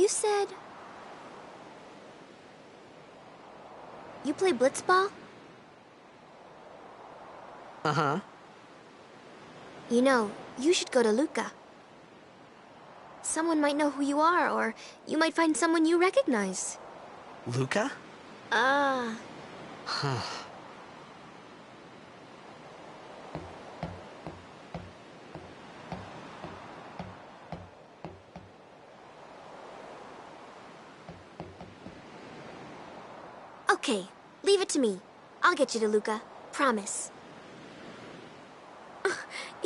You said... you play blitzball? Uh-huh. You know, you should go to Luca. Someone might know who you are, or you might find someone you recognize. Luca? Ah. Huh. Okay, leave it to me. I'll get you to Luca. Promise.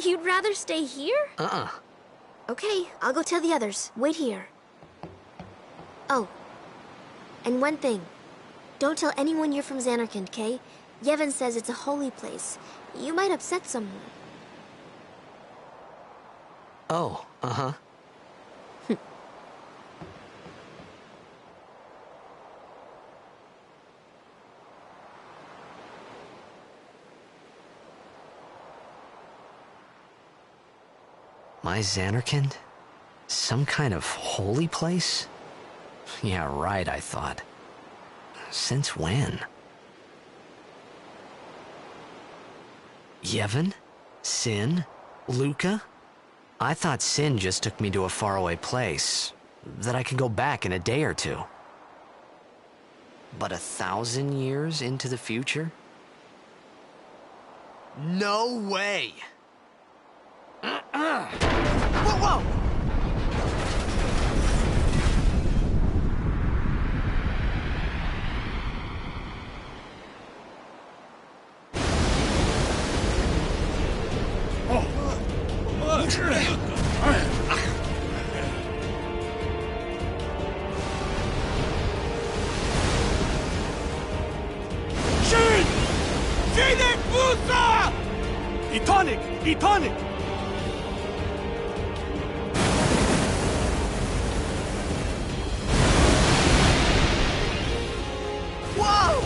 You'd rather stay here? Uh-uh. Okay, I'll go tell the others. Wait here. Oh, and one thing. Don't tell anyone you're from Xanarkand, okay? Yevon says it's a holy place. You might upset someone. Oh, uh-huh. My Xanarkand? Some kind of holy place? Yeah, right, I thought. Since when? Yevon? Sin? Luca? I thought Sin just took me to a faraway place, that I could go back in a day or two. But 1,000 years into the future? No way! Whoa, whoa! Shin! Shinek Musa! Etonic! Etonic! Whoa!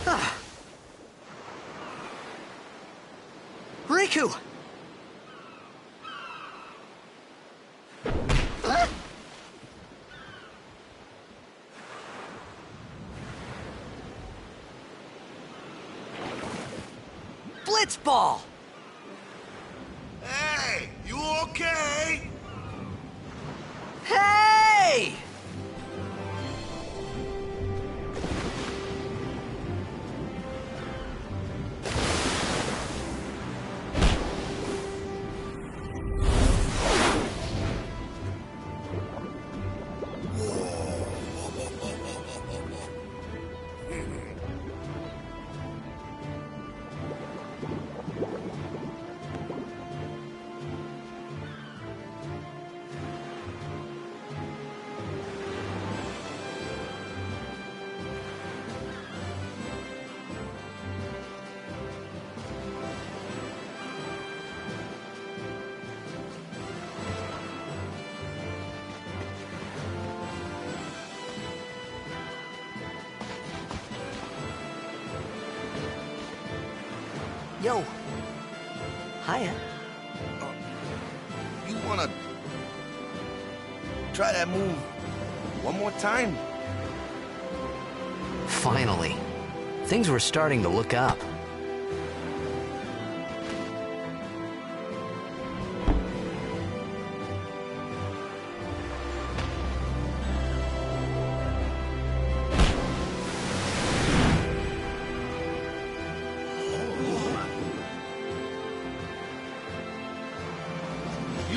Ah! Riku! Blitzball! Hey, you okay? Hey! Yo. Hiya. You wanna try that move one more time? Finally. Things were starting to look up.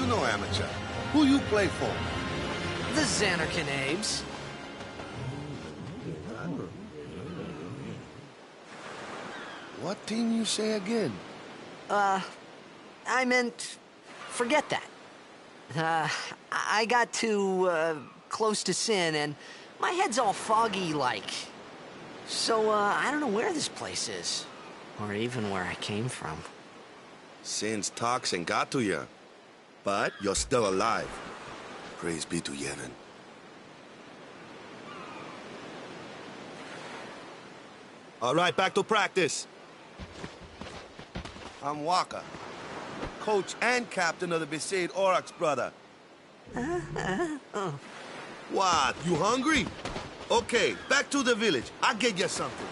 know, amateur? Who you play for? The Xanarkin Abes. What team you say again? I meant, forget that. I got too, close to Sin, and my head's all foggy like. So, I don't know where this place is. Or even where I came from. Sin's toxin got to you. But you're still alive. Praise be to Yevon. All right, back to practice. I'm Waka, coach and captain of the Besaid Aurochs, brother. What, you hungry? Okay, back to the village. I'll get you something.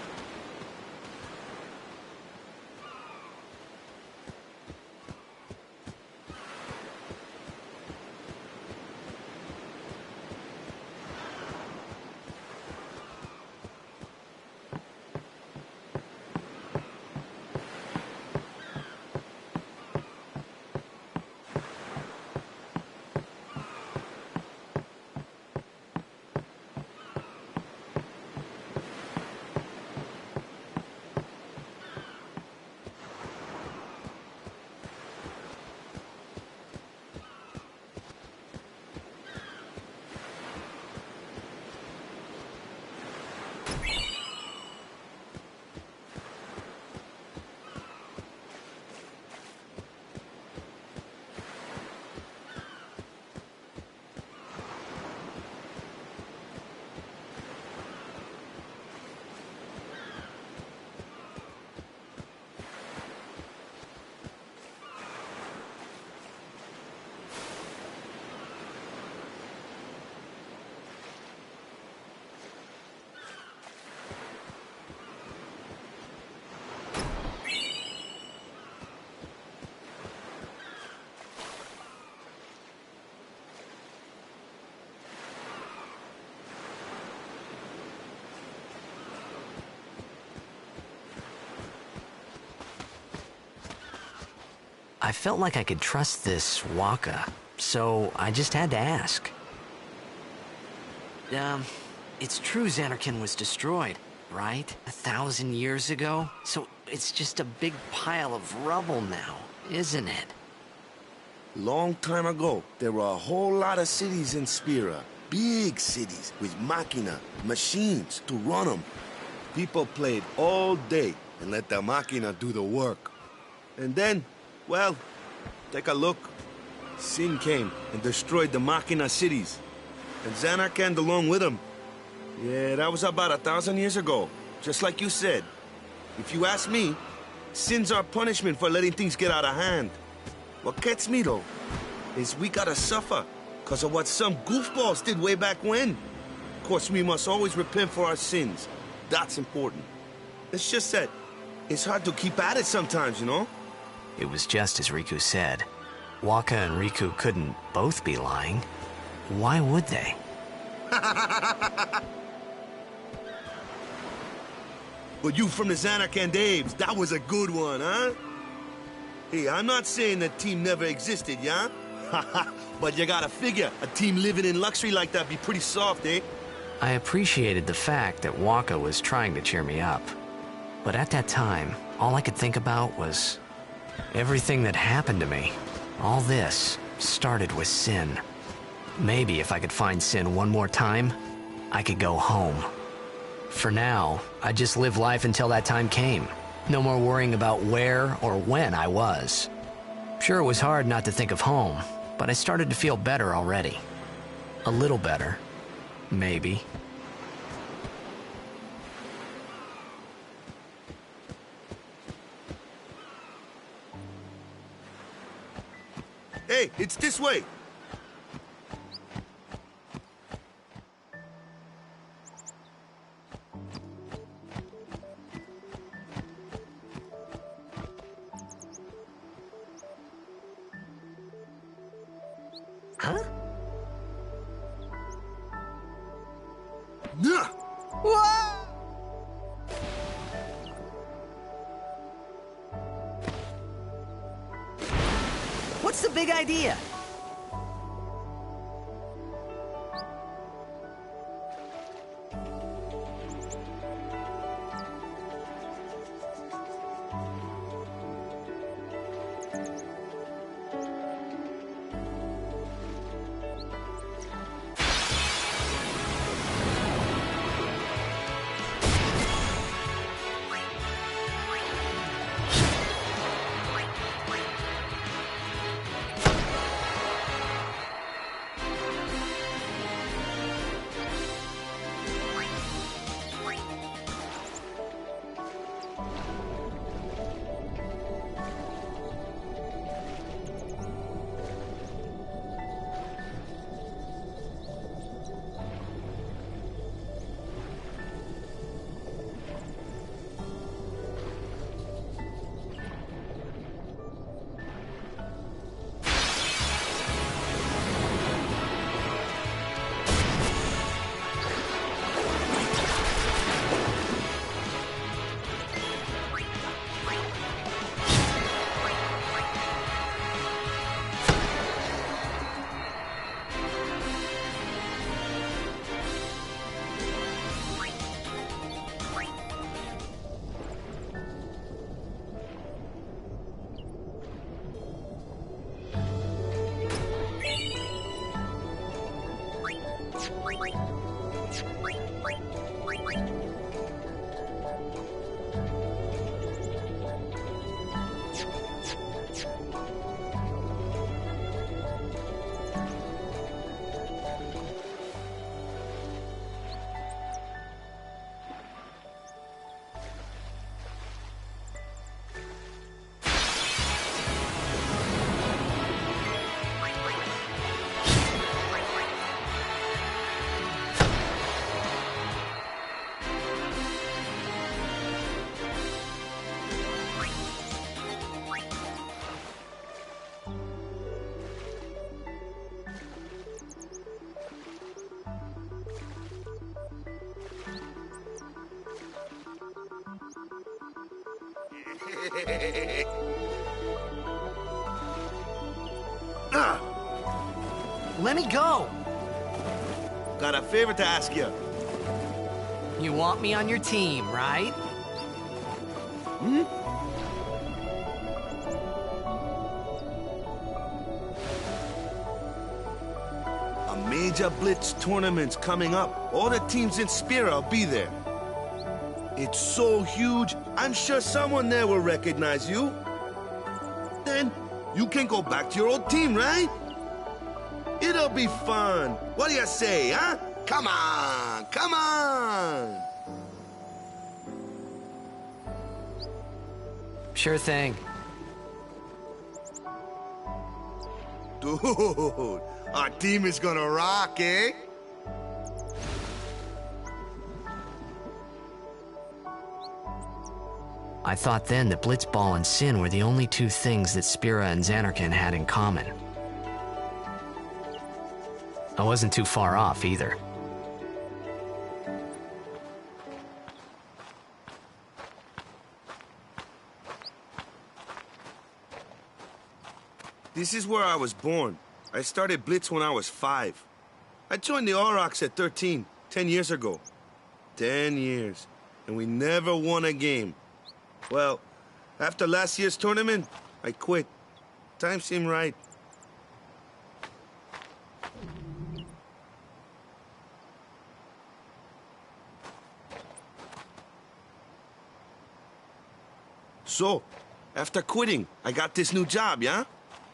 I felt like I could trust this Waka, so I just had to ask. It's true Xanarkin was destroyed, right? 1,000 years ago? So it's just a big pile of rubble now, isn't it? Long time ago, there were a whole lot of cities in Spira. Big cities with machina, machines to run them. People played all day and let the machina do the work. And then, well, take a look. Sin came and destroyed the machina cities. And Xanarkand along with him. Yeah, that was about 1,000 years ago. Just like you said. If you ask me, Sin's our punishment for letting things get out of hand. What gets me, though, is we gotta suffer because of what some goofballs did way back when. Of course, we must always repent for our sins. That's important. It's just that it's hard to keep at it sometimes, you know? It was just as Riku said. Waka and Riku couldn't both be lying. Why would they? But you from the Xanarkand Abes, that was a good one, huh? Hey, I'm not saying that team never existed, yeah? But you gotta figure, a team living in luxury like that be pretty soft, eh? I appreciated the fact that Waka was trying to cheer me up. But at that time, all I could think about was everything that happened to me. All this started with Sin. Maybe if I could find Sin one more time, I could go home. For now, I just live life until that time came. No more worrying about where or when I was. Sure, it was hard not to think of home, but I started to feel better already. A little better, maybe. Hey, it's this way. Huh? Nah. Whoa! What's the big idea? Let me go! Got a favor to ask you. You want me on your team, right? Hmm? A major Blitz tournament's coming up. All the teams in Spira will be there. It's so huge, I'm sure someone there will recognize you. Then, you can go back to your old team, right? It'll be fun. What do you say, huh? Come on, come on! Sure thing. Dude, our team is gonna rock, eh? I thought then that Blitzball and Sin were the only two things that Spira and Xanarkand had in common. I wasn't too far off either. This is where I was born. I started Blitz when I was 5. I joined the Aurochs at 13, 10 years ago. 10 years, and we never won a game. Well, after last year's tournament, I quit. Time seemed right. So, after quitting, I got this new job, yeah?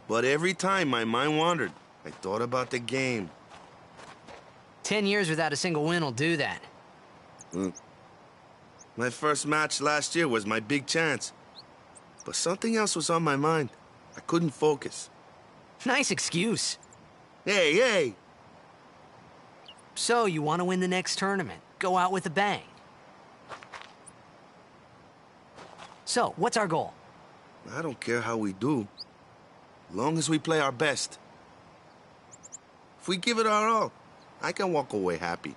But every time my mind wandered, I thought about the game. 10 years without a single win will do that. My first match last year was my big chance. But something else was on my mind. I couldn't focus. Nice excuse. Hey, hey! So, you want to win the next tournament? Go out with a bang. So, what's our goal? I don't care how we do. Long as we play our best. If we give it our all, I can walk away happy.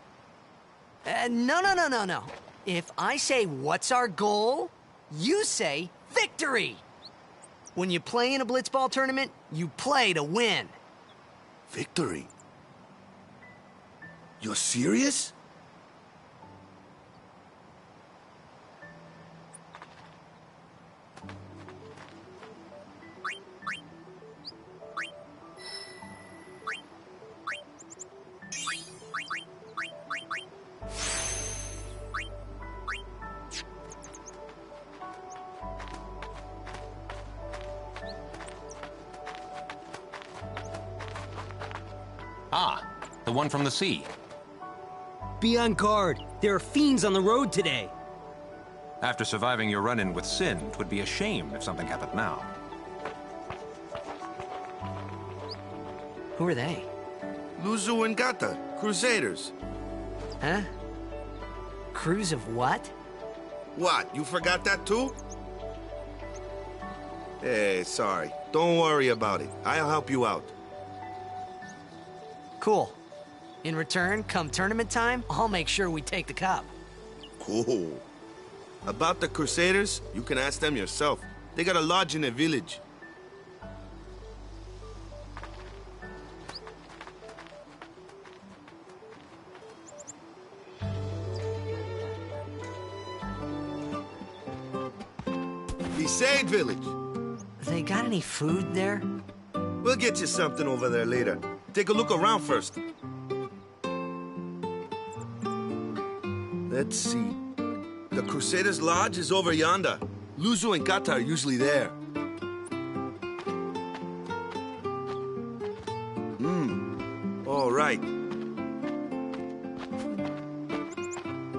No. If I say, what's our goal? You say, victory! When you play in a blitzball tournament, you play to win. Victory? You're serious? Ah, the one from the sea. Be on guard. There are fiends on the road today. After surviving your run-in with Sin, it would be a shame if something happened now. Who are they? Luzu and Gata, Crusaders. Huh? Crews of what? What, you forgot that too? Hey, sorry. Don't worry about it. I'll help you out. Cool. In return, come tournament time, I'll make sure we take the cup. Cool. About the Crusaders, you can ask them yourself. They got a lodge in a village. Besaid village. They got any food there? We'll get you something over there later. Take a look around first. Let's see. The Crusaders' Lodge is over yonder. Luzu and Kata are usually there. All right.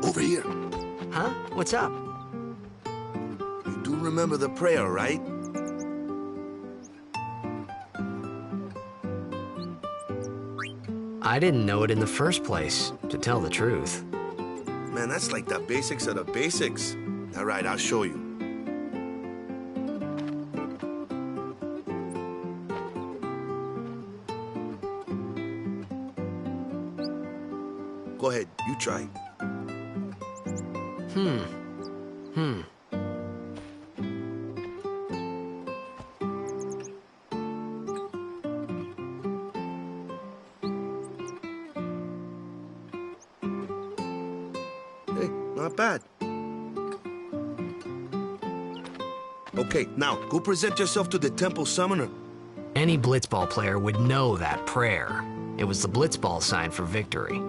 Over here. Huh? What's up? You do remember the prayer, right? I didn't know it in the first place, to tell the truth. Man, that's like the basics of the basics. All right, I'll show you. Go ahead, you try. Hey, not bad. Okay, now, go present yourself to the temple summoner. Any blitzball player would know that prayer. It was the blitzball sign for victory.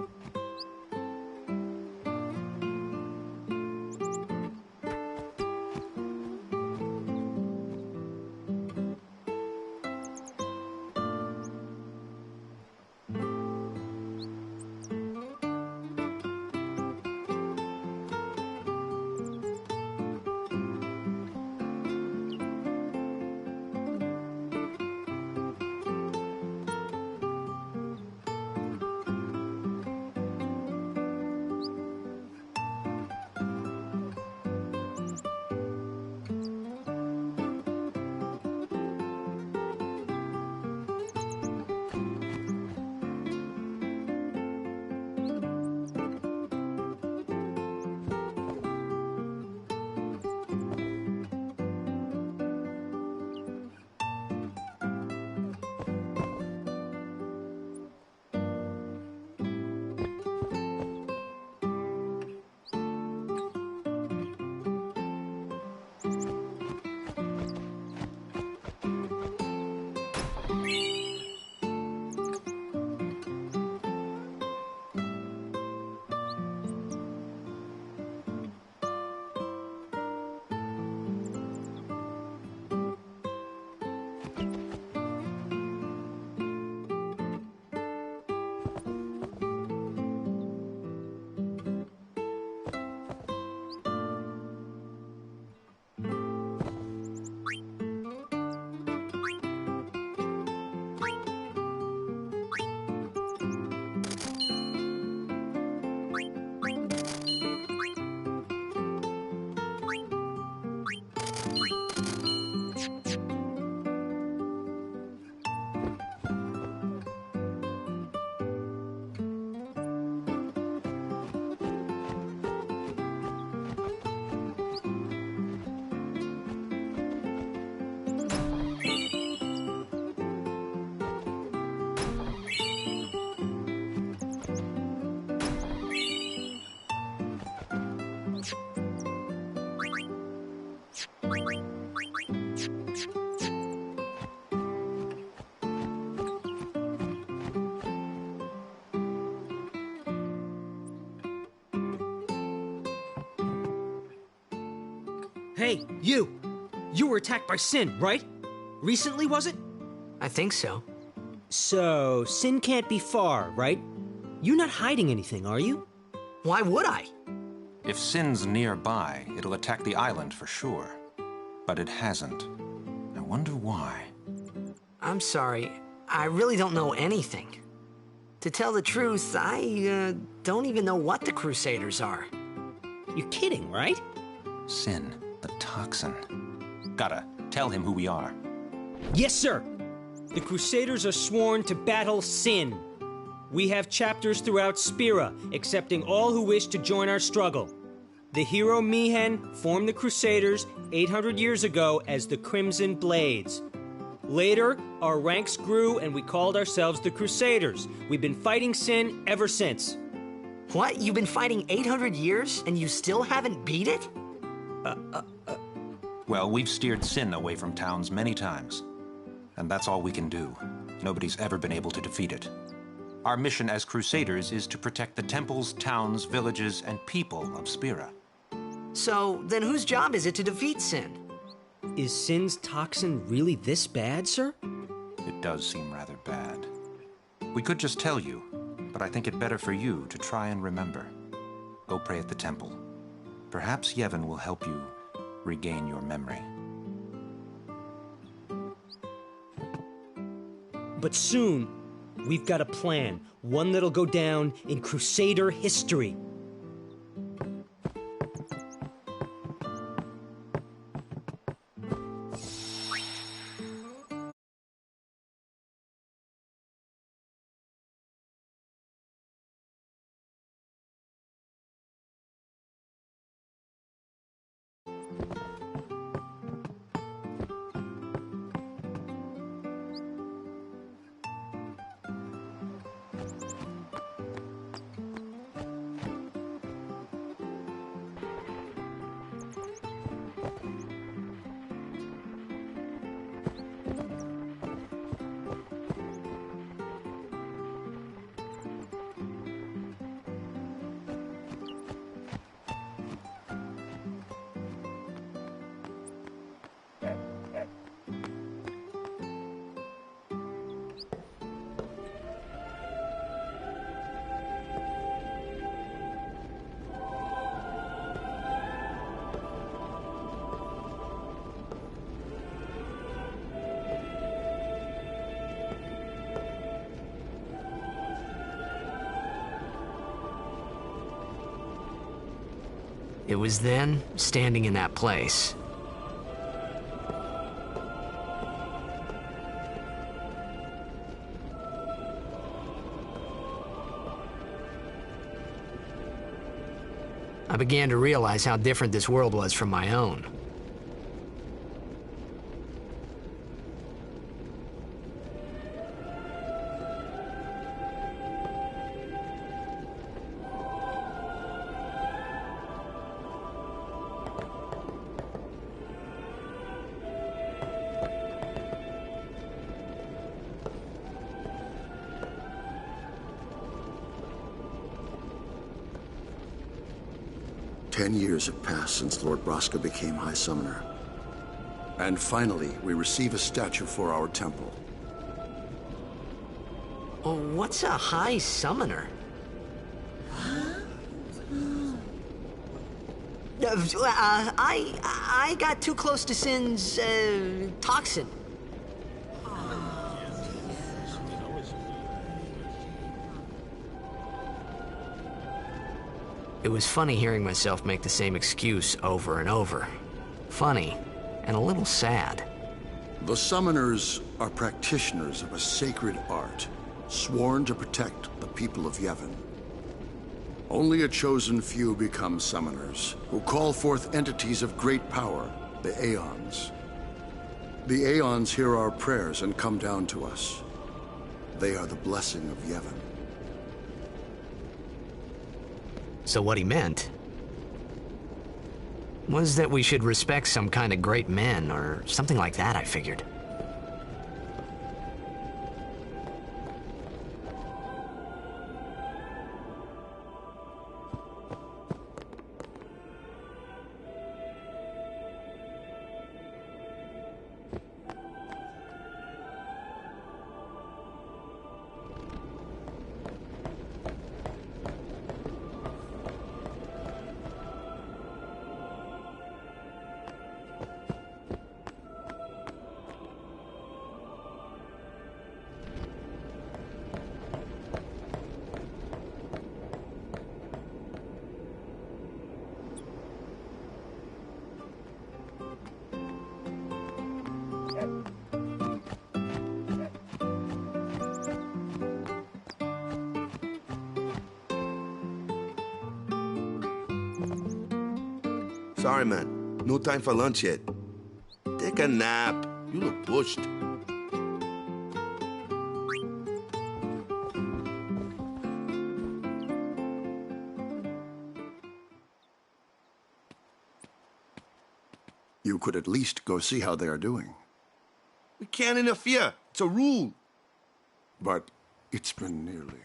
Hey, you! You were attacked by Sin, right? Recently, was it? I think so. So, Sin can't be far, right? You're not hiding anything, are you? Why would I? If Sin's nearby, it'll attack the island for sure. But it hasn't. I wonder why. I'm sorry. I really don't know anything. To tell the truth, I don't even know what the Crusaders are. You're kidding, right? Sin, the toxin. Gotta tell him who we are. Yes, sir! The Crusaders are sworn to battle Sin. We have chapters throughout Spira, accepting all who wish to join our struggle. The hero Mihen formed the Crusaders 800 years ago as the Crimson Blades. Later, our ranks grew and we called ourselves the Crusaders. We've been fighting Sin ever since. What? You've been fighting 800 years and you still haven't beat it? Well, we've steered Sin away from towns many times. And that's all we can do. Nobody's ever been able to defeat it. Our mission as Crusaders is to protect the temples, towns, villages, and people of Spira. So, then whose job is it to defeat Sin? Is Sin's toxin really this bad, sir? It does seem rather bad. We could just tell you, but I think it better for you to try and remember. Go pray at the temple. Perhaps Yevon will help you regain your memory. But soon, we've got a plan. One that'll go down in Crusader history. It was then, standing in that place, I began to realize how different this world was from my own. Ten years have passed since Lord Braska became High Summoner. And finally, we receive a statue for our temple. Oh, what's a High Summoner? I got too close to Sin's, toxin. It was funny hearing myself make the same excuse over and over. Funny, and a little sad. The Summoners are practitioners of a sacred art, sworn to protect the people of Yevon. Only a chosen few become Summoners, who call forth entities of great power, the Aeons. The Aeons hear our prayers and come down to us. They are the blessing of Yevon. So what he meant was that we should respect some kind of great men, or something like that, I figured. Sorry, man. No time for lunch yet. Take a nap. You look pushed. You could at least go see how they are doing. We can't interfere. It's a rule. But it's been nearly.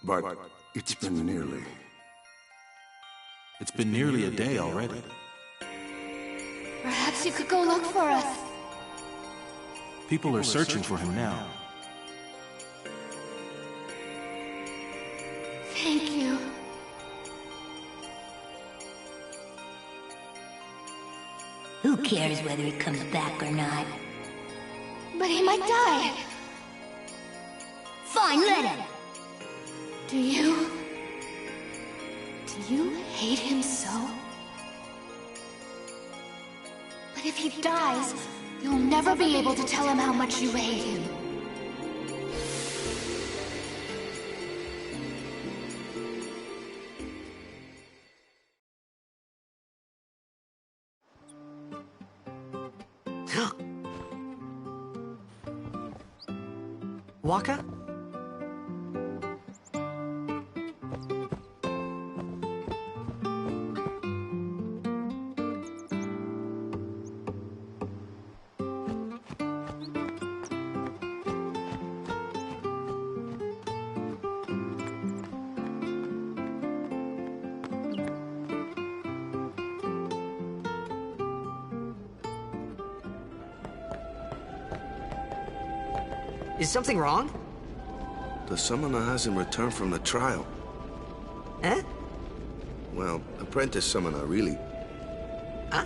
But it's been nearly. It's been nearly a day already. Perhaps you could go look for us. People are searching for him now. Thank you. Who cares whether he comes back or not? But he might die. Fine, let him! Do you hate him so? But if he dies, you'll never be able to tell him how much you hate him. Waka? Is something wrong? The summoner hasn't returned from the trial. Eh? Well, apprentice summoner, really. Huh?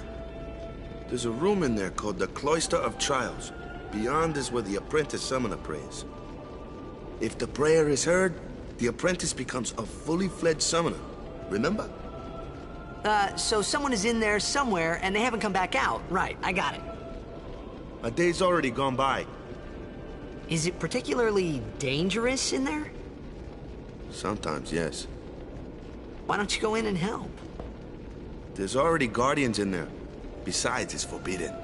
There's a room in there called the Cloister of Trials. Beyond is where the apprentice summoner prays. If the prayer is heard, the apprentice becomes a fully fledged summoner. Remember? So someone is in there somewhere and they haven't come back out. Right, I got it. A day's already gone by. Is it particularly dangerous in there? Sometimes, yes. Why don't you go in and help? There's already guardians in there. Besides, it's forbidden.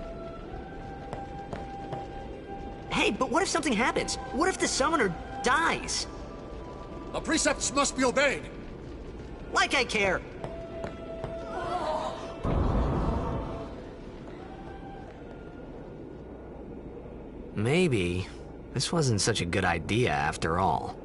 Hey, but what if something happens? What if the summoner dies? The precepts must be obeyed. Like I care. Maybe this wasn't such a good idea after all.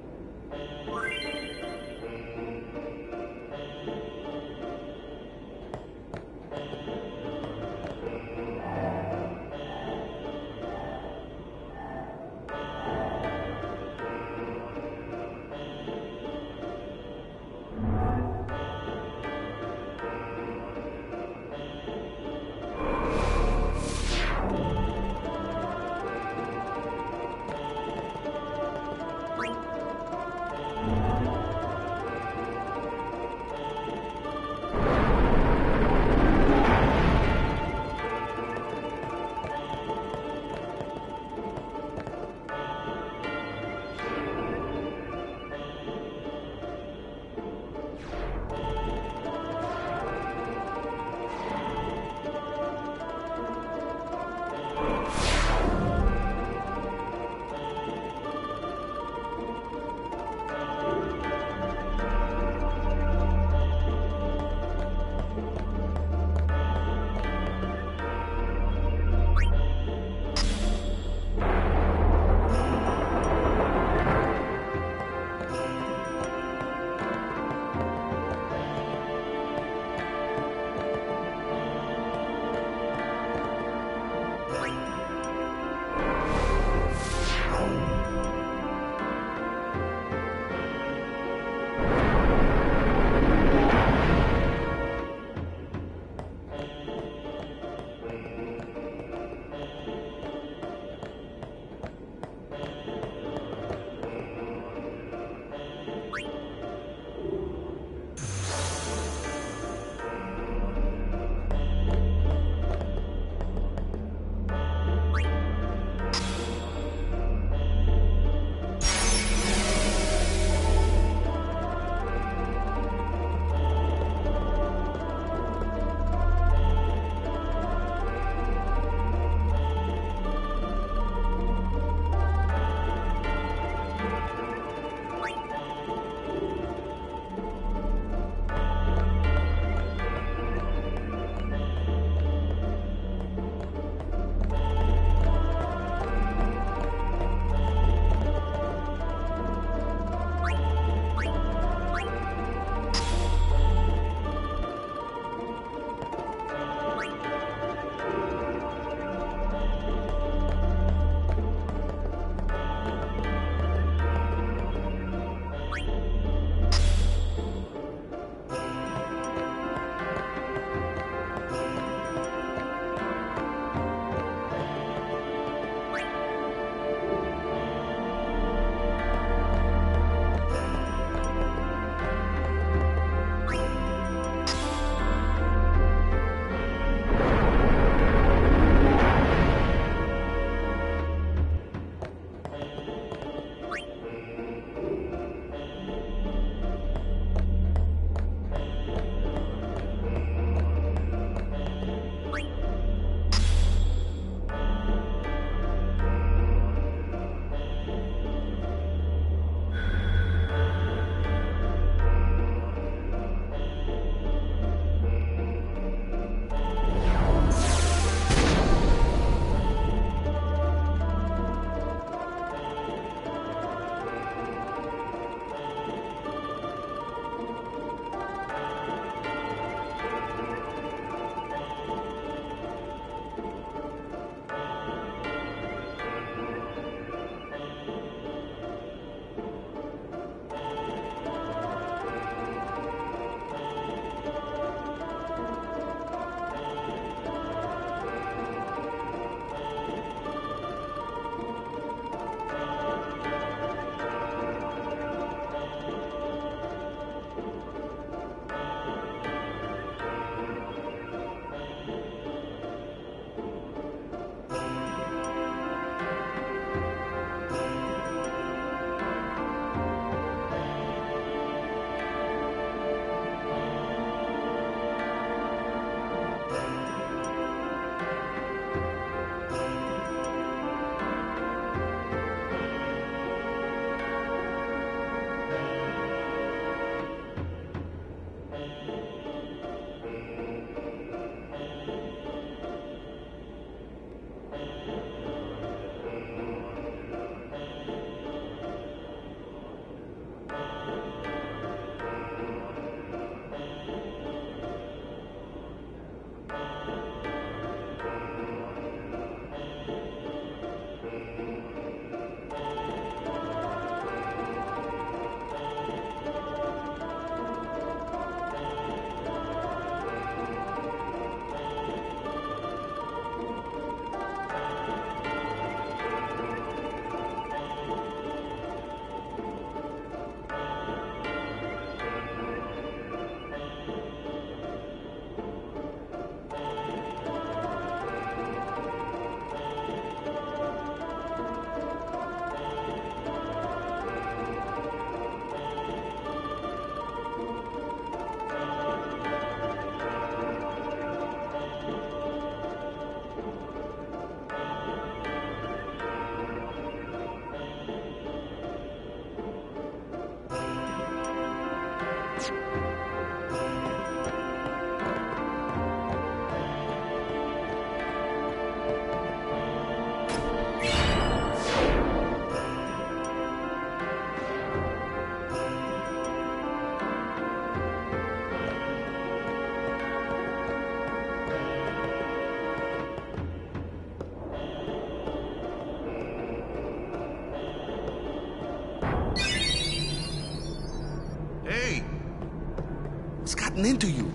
gotten into you.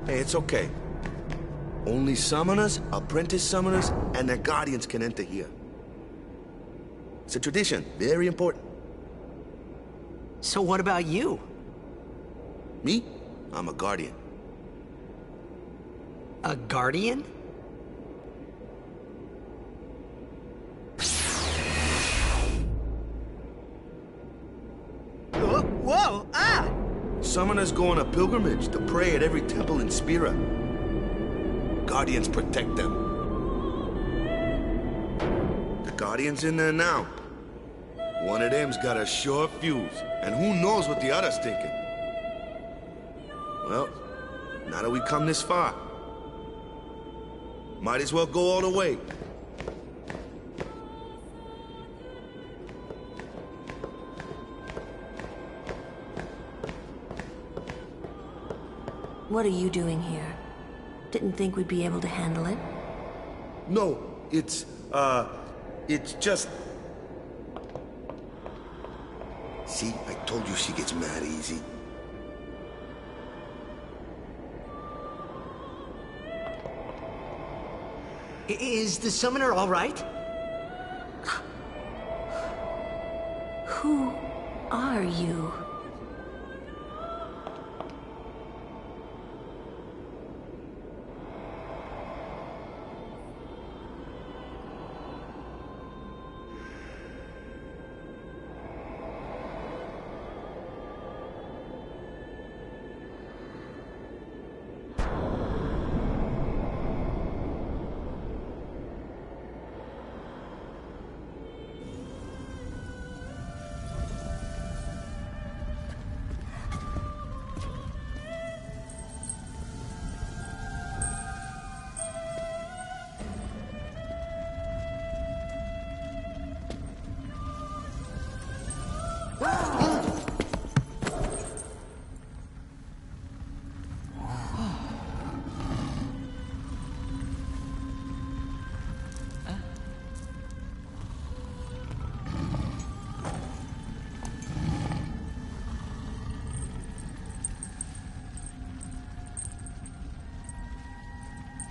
Hey, it's okay. Only summoners, apprentice summoners, and their guardians can enter here. It's a tradition, very important. So what about you? Me? I'm a guardian. A guardian? Whoa! Ah! Summoners go on a pilgrimage to pray at every temple in Spira. Guardians protect them. The Guardian's in there now. One of them's got a sure fuse, and who knows what the other's thinking. Well, now that we come this far, might as well go all the way. What are you doing here? Didn't think we'd be able to handle it? No, it's just... See, I told you she gets mad easy. Is the summoner all right? Who are you?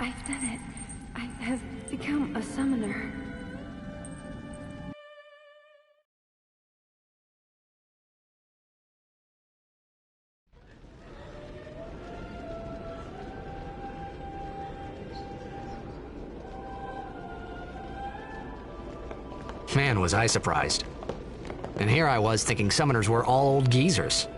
I've done it. I have become a summoner. Man, was I surprised. And here I was thinking summoners were all old geezers.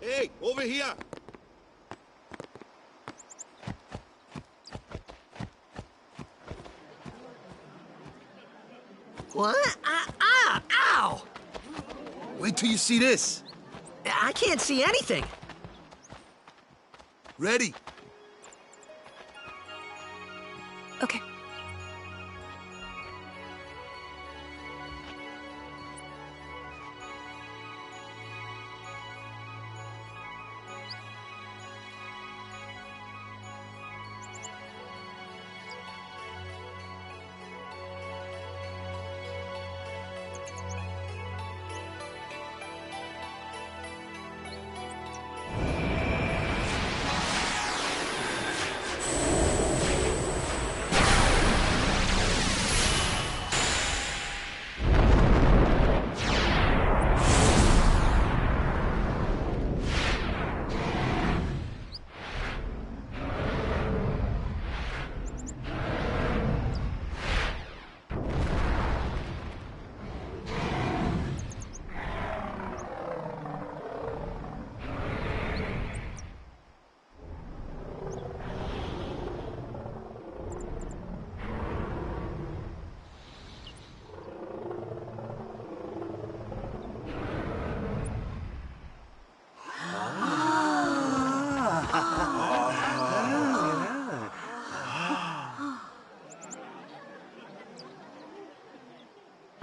Hey, over here! What? Ow! Wait till you see this. I can't see anything. Ready? Okay.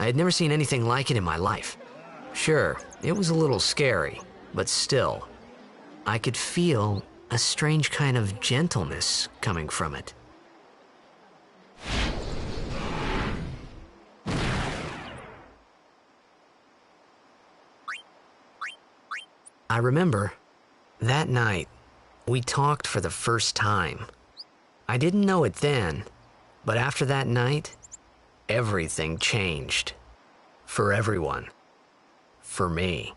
had never seen anything like it in my life. Sure, it was a little scary, but still, I could feel a strange kind of gentleness coming from it. I remember, that night, we talked for the first time. I didn't know it then, but after that night, everything changed. For everyone. For me.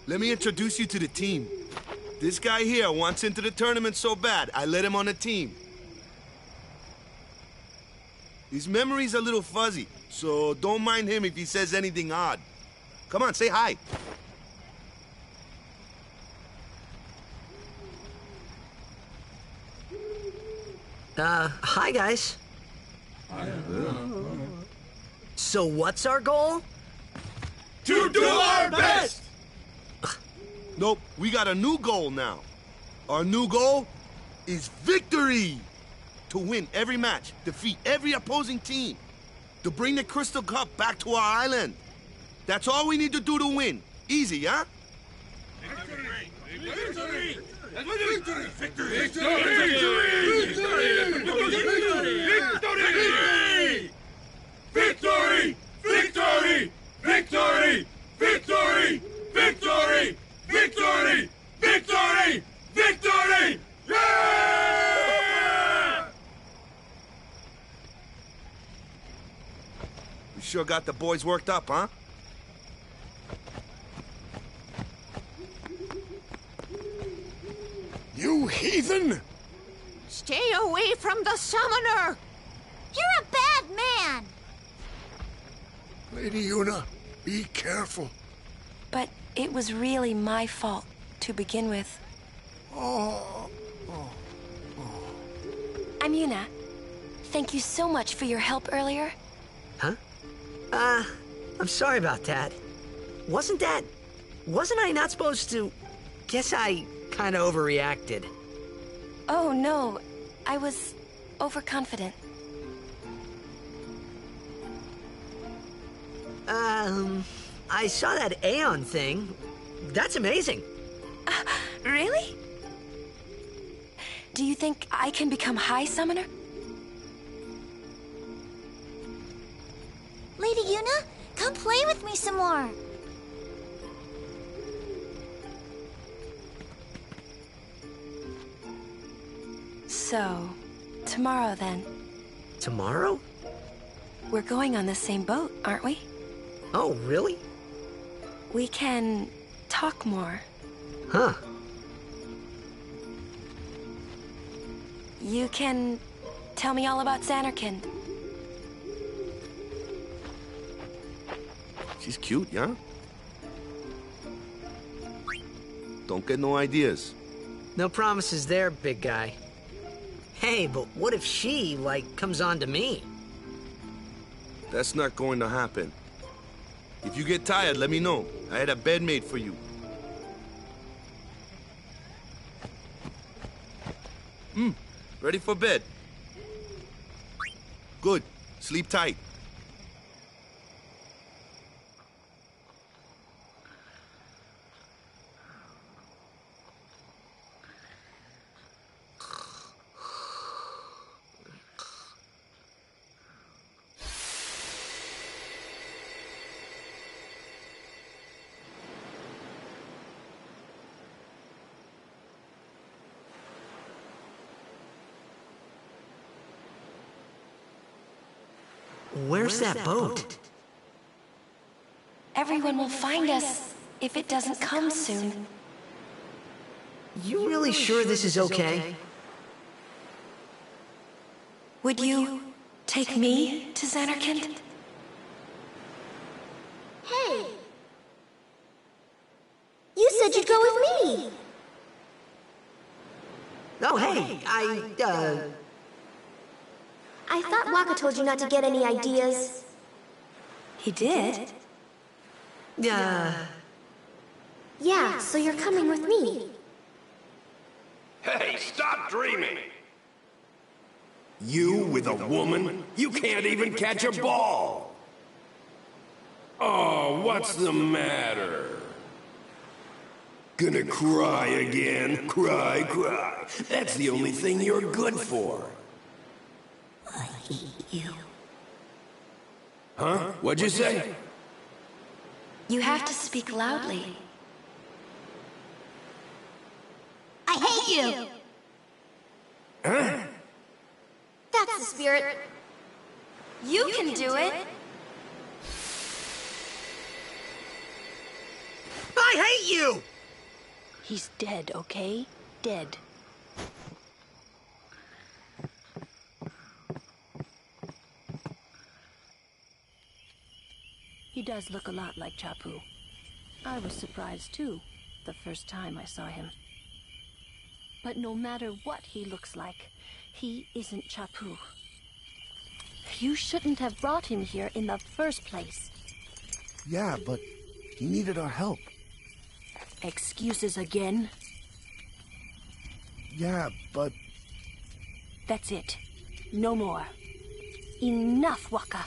Let me introduce you to the team. This guy here wants into the tournament so bad, I let him on the team. His memory's a little fuzzy, so don't mind him if he says anything odd. Come on, say hi. Hi guys. So what's our goal? To do our best! Nope, we got a new goal now. Our new goal is victory! To win every match, defeat every opposing team, to bring the Crystal Cup back to our island. That's all we need to do to win. Easy, huh? Victory! Victory! Victory! Victory! Victory! Victory! Victory! Victory! Victory! Victory! Victory! Victory! Yeah! We sure got the boys worked up, huh? You heathen! Stay away from the summoner! You're a bad man! Lady Una, be careful. But it was really my fault to begin with. I'm Yuna. Thank you so much for your help earlier. Huh? I'm sorry about that. Wasn't I not supposed to... Guess I kinda overreacted. Oh no, I was overconfident. I saw that Aeon thing. That's amazing. Really? Do you think I can become High Summoner? Lady Yuna, come play with me some more. So, tomorrow then. Tomorrow? We're going on the same boat, aren't we? Oh, really? We can talk more. Huh. You can tell me all about Xanarkand. She's cute, yeah? Don't get no ideas. No promises there, big guy. Hey, but what if she, comes on to me? That's not going to happen. If you get tired, let me know. I had a bed made for you. Ready for bed? Good. Sleep tight. Where's that boat? Everyone will find us if it doesn't come soon. You really sure this is okay? Would you take me to Xanarkand? Hey! You said you'd go with me! Oh, hey, I thought Waka told you not to get any ideas. He did? Yeah, so you're coming with me. stop dreaming! You with a woman? You can't even catch a ball! Oh, what's the matter? Gonna cry again? Cry, cry. That's the only thing you're good for. I hate you. Huh? What'd you say? You have to speak loudly. I hate you! Huh? That's the spirit. You can do it. I hate you! He's dead, okay? Dead. He does look a lot like Chapu. I was surprised too, the first time I saw him. But no matter what he looks like, he isn't Chapu. You shouldn't have brought him here in the first place. Yeah, but he needed our help. Excuses again? Yeah, but... That's it. No more. Enough, Waka.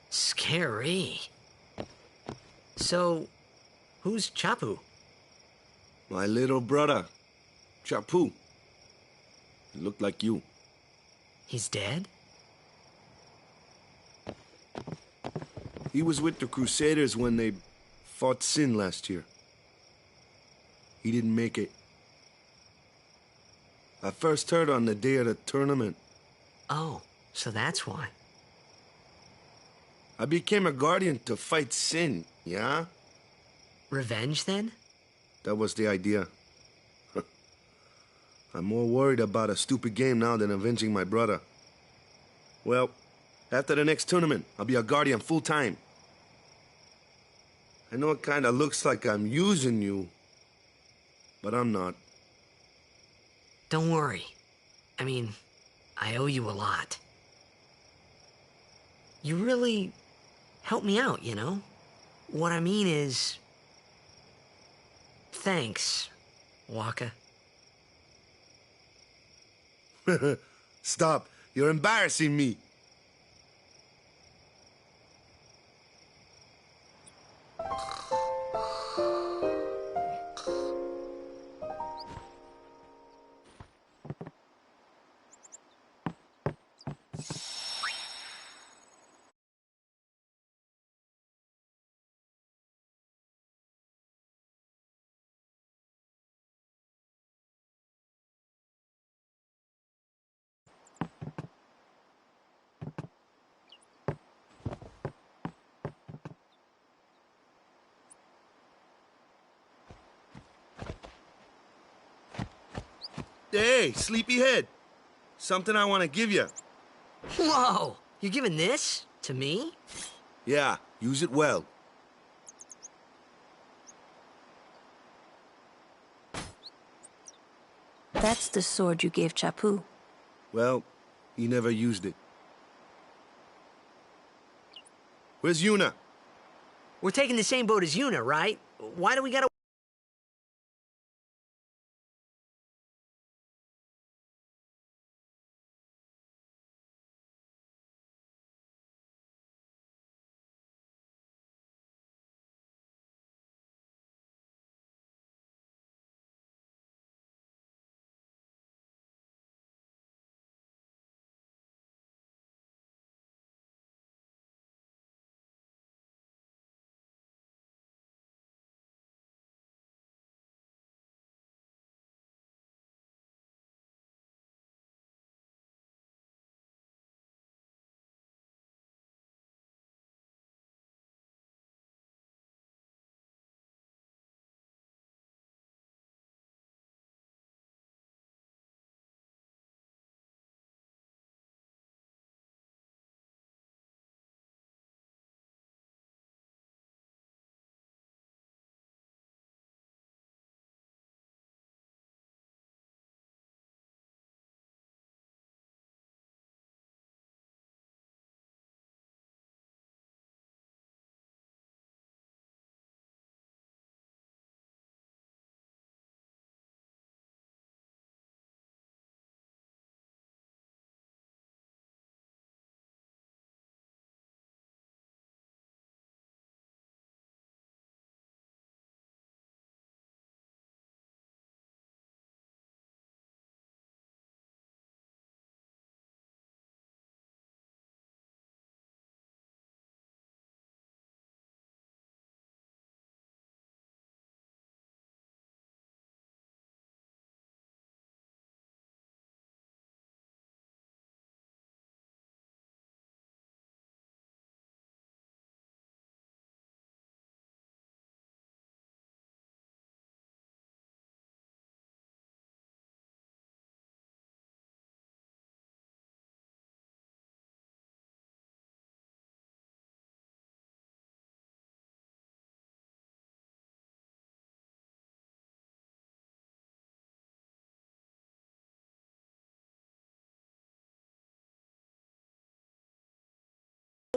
Scary. So, who's Chapu? My little brother, Chapu. He looked like you. He's dead? He was with the Crusaders when they fought Sin last year. He didn't make it. I first heard on the day of the tournament. Oh, so that's why. I became a guardian to fight Sin, yeah? Revenge, then? That was the idea. I'm more worried about a stupid game now than avenging my brother. Well, after the next tournament, I'll be a guardian full-time. I know it kinda looks like I'm using you, but I'm not. Don't worry. I mean, I owe you a lot. You really helped me out, you know? What I mean is... Thanks, Waka. Stop. You're embarrassing me. Hey, sleepyhead. Something I want to give you. Whoa! You're giving this to me? Yeah, use it well. That's the sword you gave Chapu. Well, he never used it. Where's Yuna? We're taking the same boat as Yuna, right? Why do we gotta...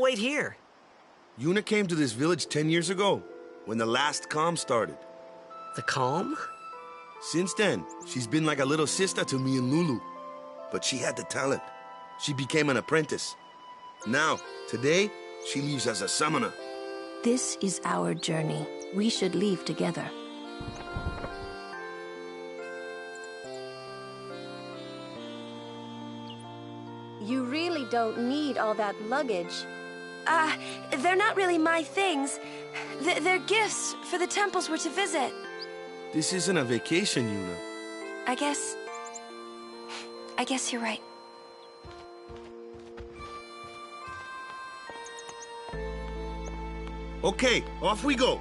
wait here? Yuna came to this village 10 years ago, when the last calm started. The calm? Since then, she's been like a little sister to me and Lulu. But she had the talent. She became an apprentice. Now, today, she leaves as a summoner. This is our journey. We should leave together. You really don't need all that luggage. They're not really my things. They're gifts for the temples we're to visit. This isn't a vacation, Yuna. I guess you're right. Okay, off we go.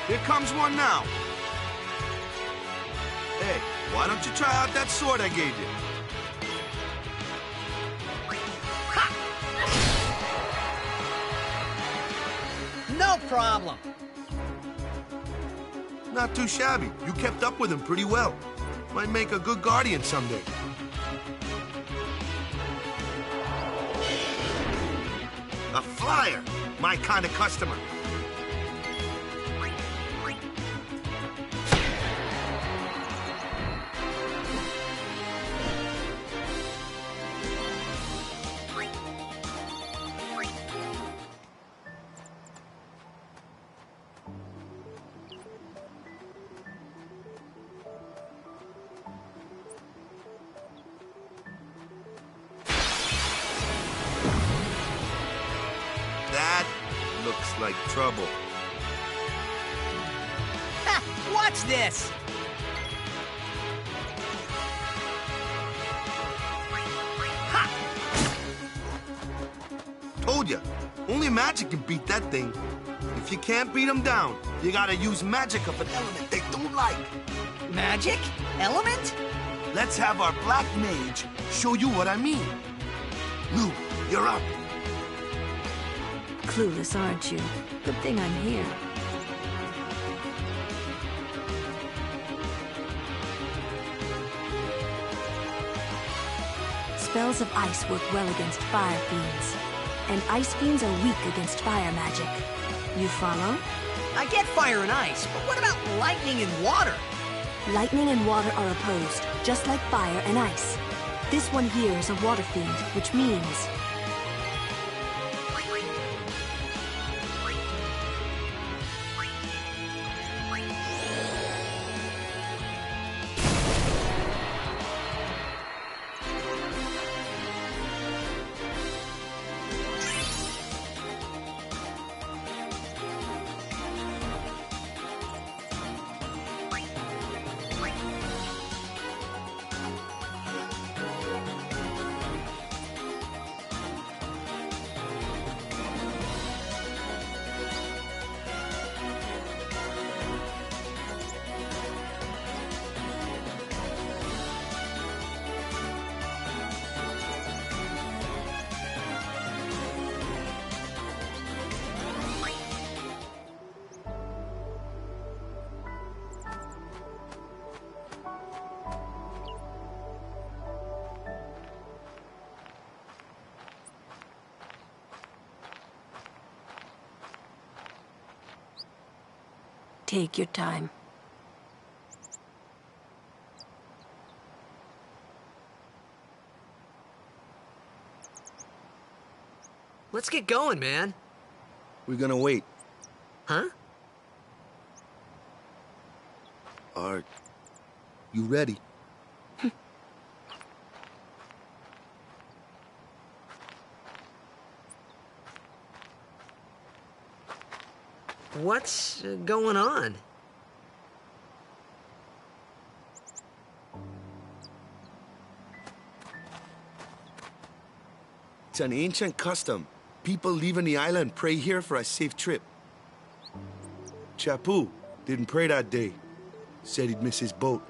Here comes one now. Hey, why don't you try out that sword I gave you? No problem. Not too shabby. You kept up with him pretty well. Might make a good guardian someday. A flyer! My kind of customer. That looks like trouble. Ha! Watch this! Ha! Told ya, only magic can beat that thing. If you can't beat them down, you gotta use magic of an element they don't like. Magic? Element? Let's have our black mage show you what I mean. Lou, you're up. Clueless, aren't you? Good thing I'm here. Spells of ice work well against fire fiends, and ice fiends are weak against fire magic. You follow? I get fire and ice, but what about lightning and water? Lightning and water are opposed, just like fire and ice. This one here is a water fiend, which means... Take your time. Let's get going, man. We're gonna wait. Huh? Are you ready? What's going on? It's an ancient custom. People leaving the island pray here for a safe trip. Chapu, Didn't pray that day. Said he'd miss his boat.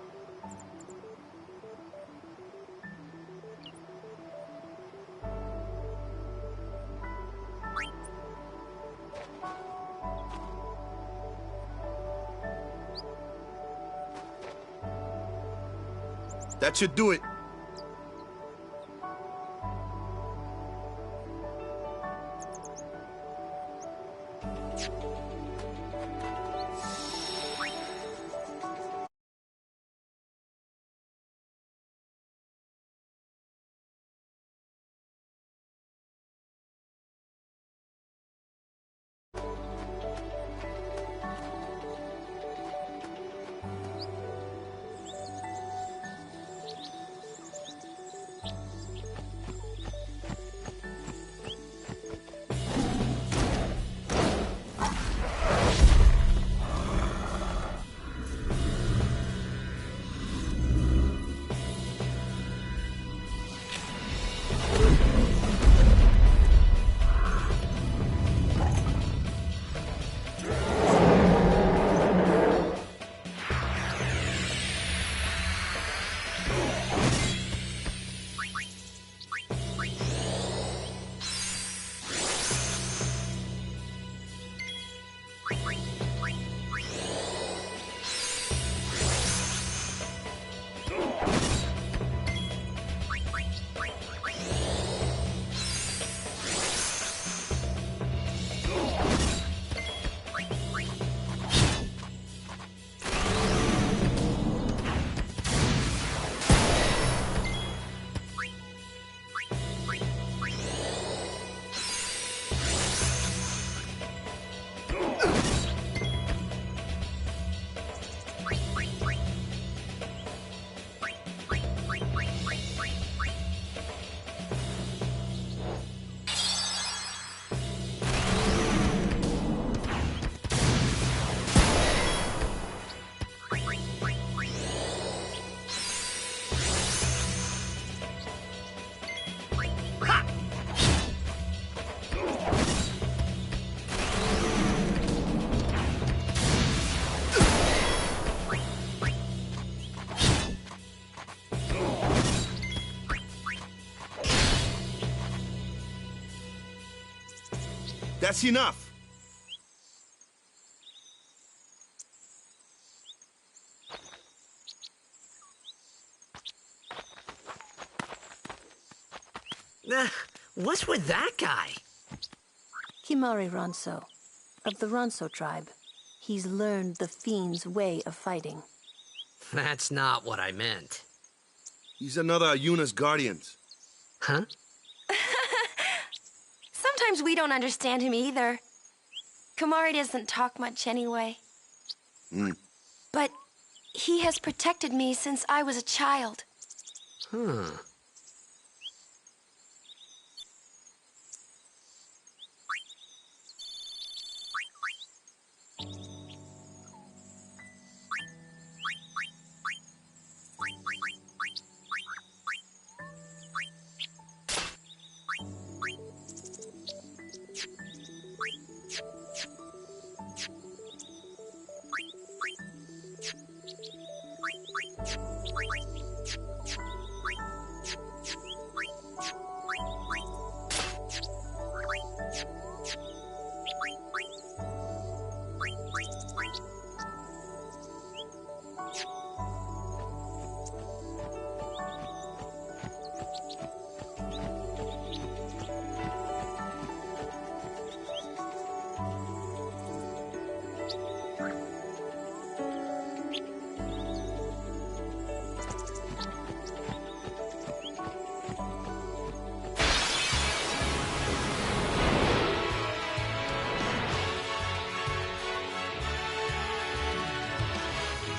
That should do it. That's enough. What's with that guy? Kimari Ronso, of the Ronso tribe. He's learned the Fiend's way of fighting. That's not what I meant. He's another Yuna's guardians. Huh? Sometimes we don't understand him either. Kimari doesn't talk much anyway. But he has protected me since I was a child.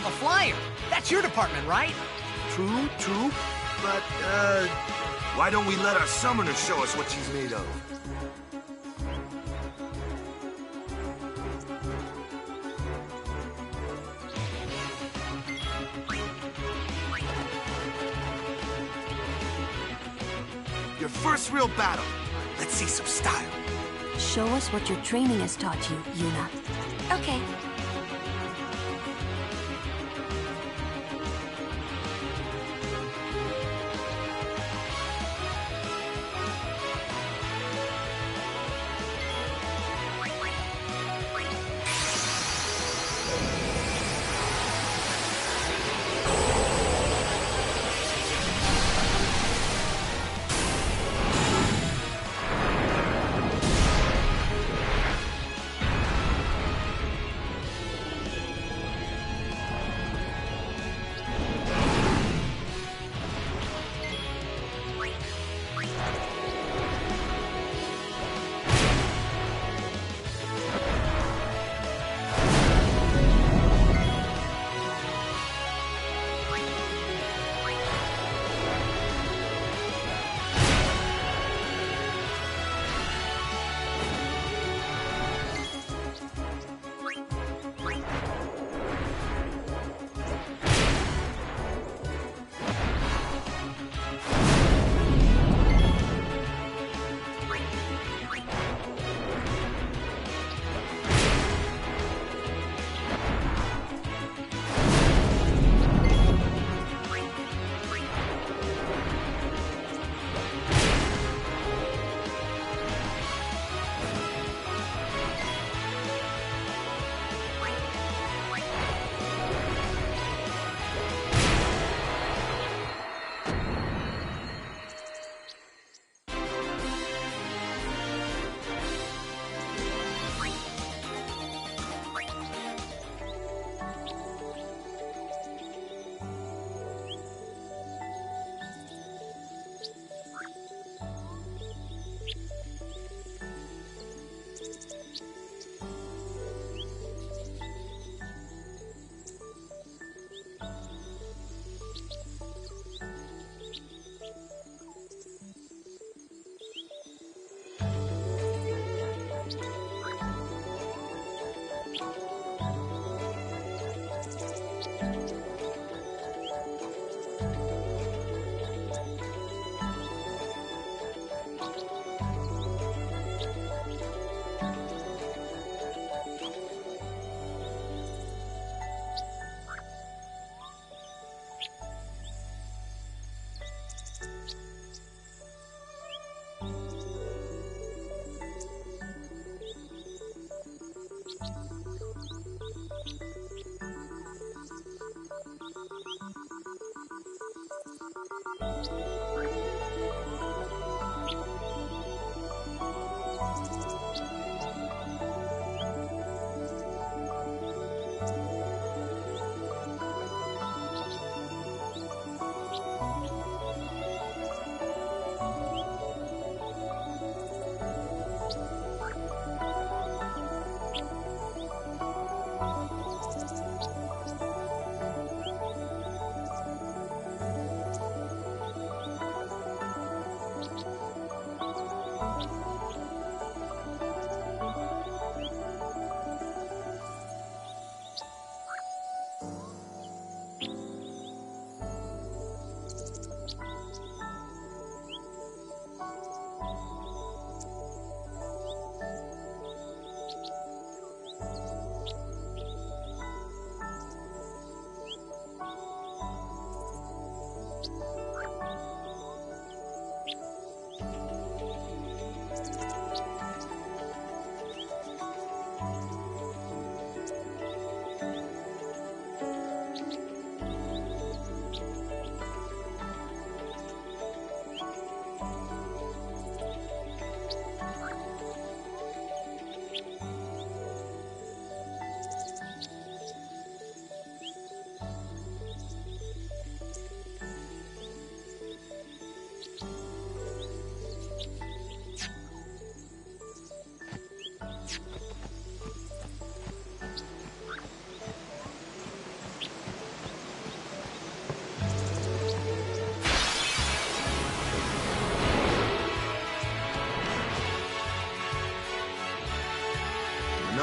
A flyer! That's your department, right? True. But, why don't we let our summoner show us what she's made of? Your first real battle. Let's see some style. Show us what your training has taught you, Yuna. Okay.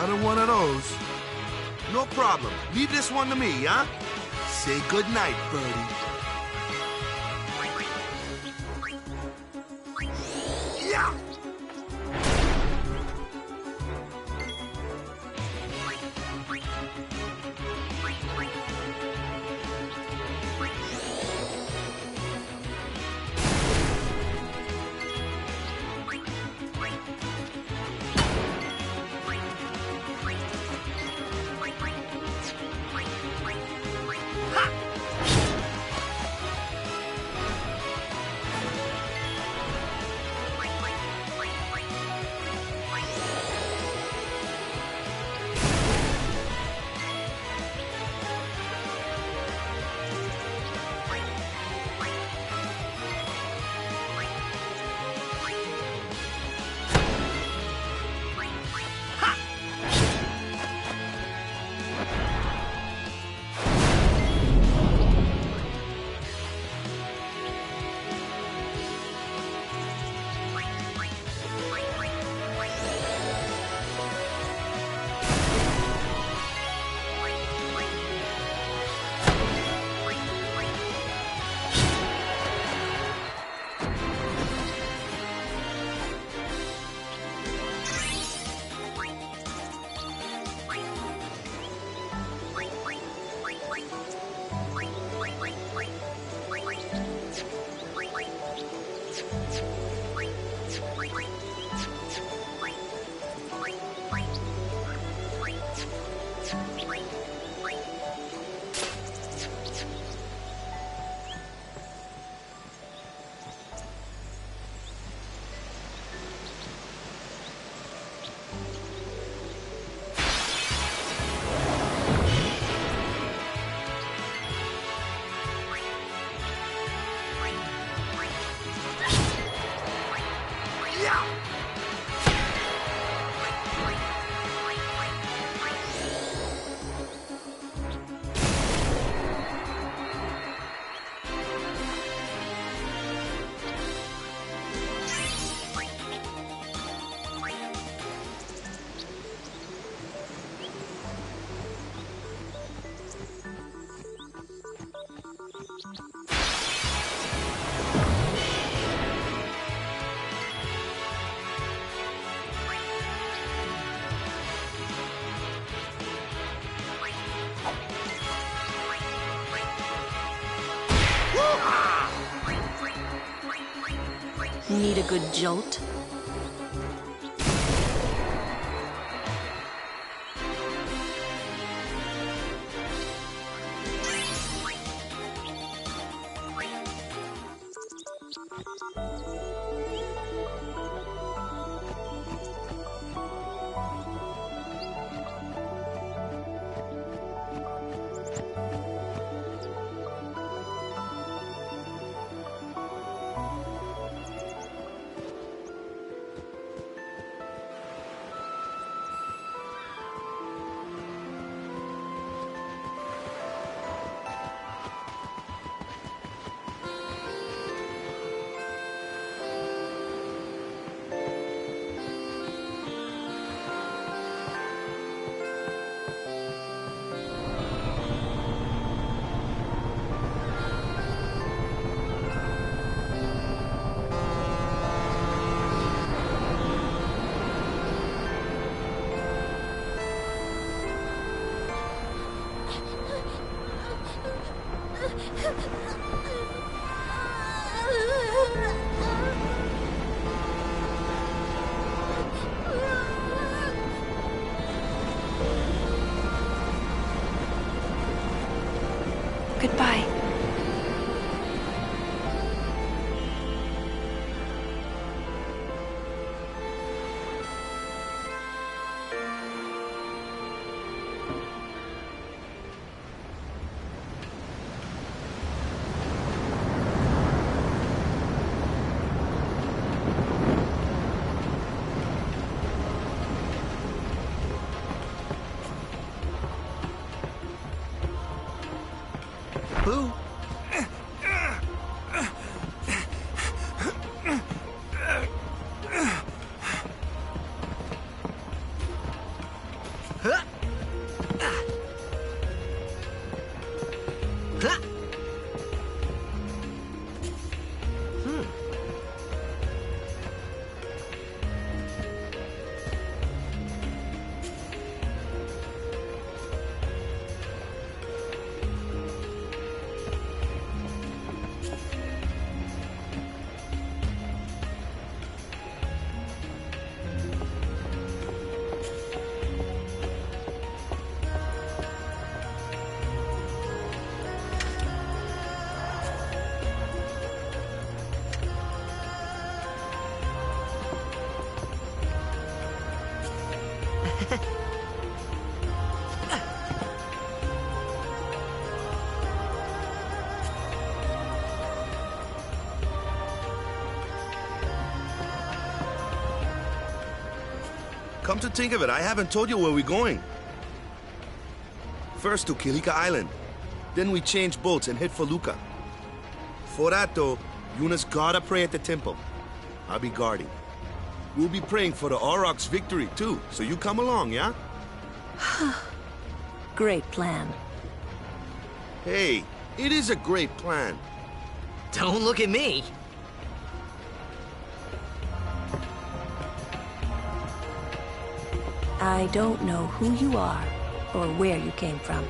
Another one of those. No problem. Leave this one to me, huh? Say goodnight, birdie. Yeah! Need a good jolt? Goodbye. Boo! Come to think of it, I haven't told you where we're going. First to Kilika Island. Then we change boats and head for Luca. For that, though, Yuna's gotta pray at the temple. I'll be guarding. We'll be praying for the Aurochs' victory, too, so you come along, yeah? Great plan. Hey, it is a great plan. Don't look at me. I don't know who you are or where you came from.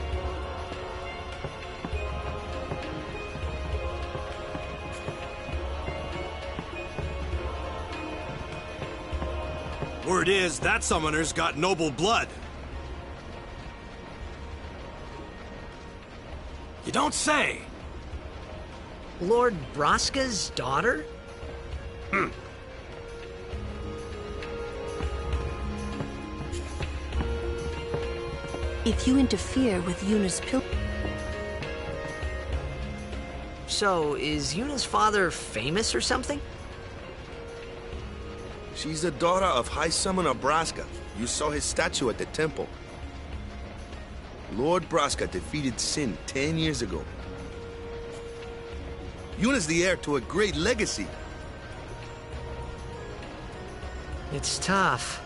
Word is, that summoner's got noble blood. You don't say! Lord Braska's daughter? If you interfere with Yuna's So, is Yuna's father famous or something? She's the daughter of High Summoner Braska. You saw his statue at the temple. Lord Braska defeated Sin 10 years ago. Yuna's the heir to a great legacy. It's tough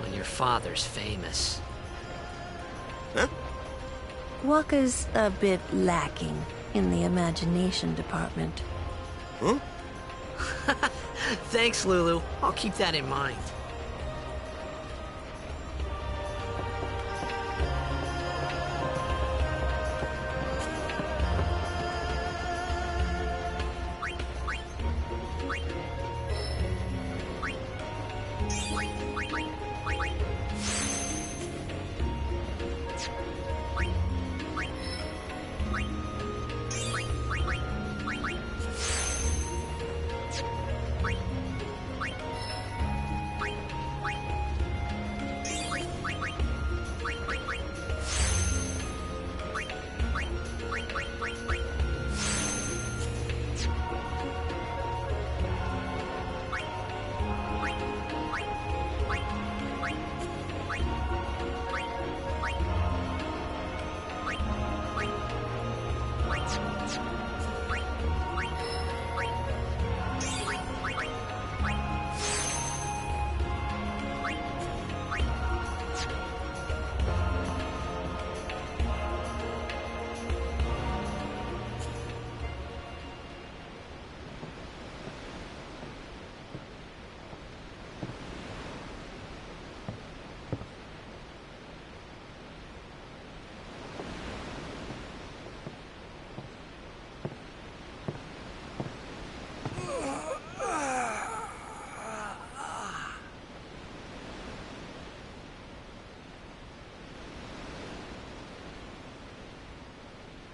when your father's famous. Huh? Waka's a bit lacking in the imagination department. Huh? Thanks, Lulu. I'll keep that in mind.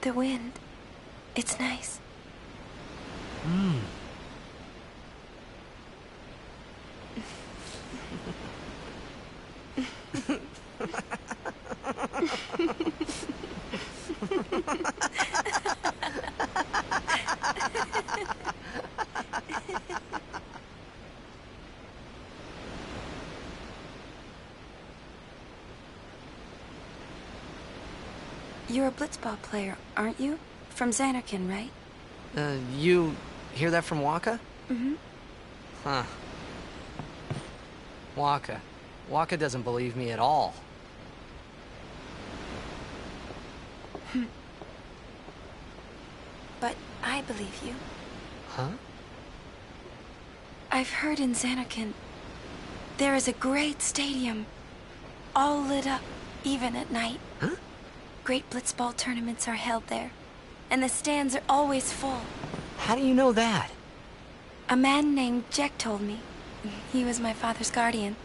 The wind. It's nice. You're a blitzball player, aren't you? From Xanarkin, right? You hear that from Waka? Mm-hmm. Huh. Waka. Waka doesn't believe me at all. But I believe you. Huh? I've heard in Xanarkin, there is a great stadium, all lit up, even at night. Huh? Great blitzball tournaments are held there, and the stands are always full. How do you know that? A man named Jack told me. He was my father's guardian.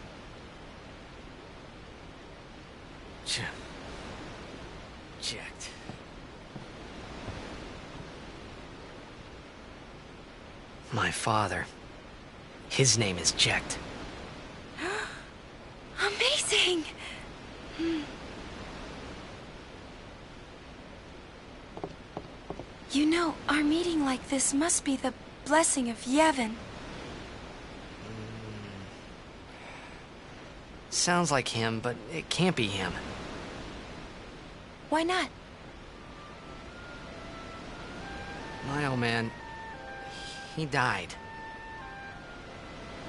Checked. My father. His name is Jecht. Amazing! thing. You know, our meeting like this must be the blessing of Yevon. Sounds like him, but it can't be him. Why not? My old man, he died.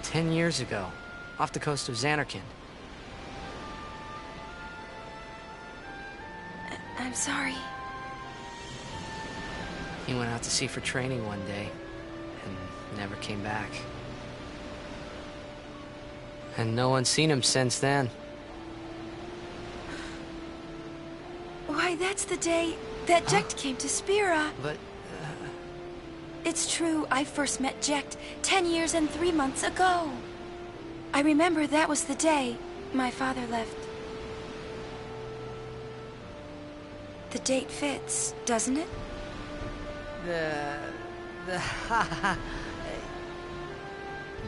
10 years ago, off the coast of Xanarkand. I'm sorry. He went out to sea for training one day, and never came back. And no one's seen him since then. Why, that's the day that Jecht came to Spira. But, It's true, I first met Jecht 10 years and 3 months ago. I remember that was the day my father left. The date fits, doesn't it?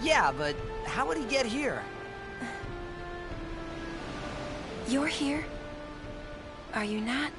Yeah, but how would he get here? You're here? Are you not?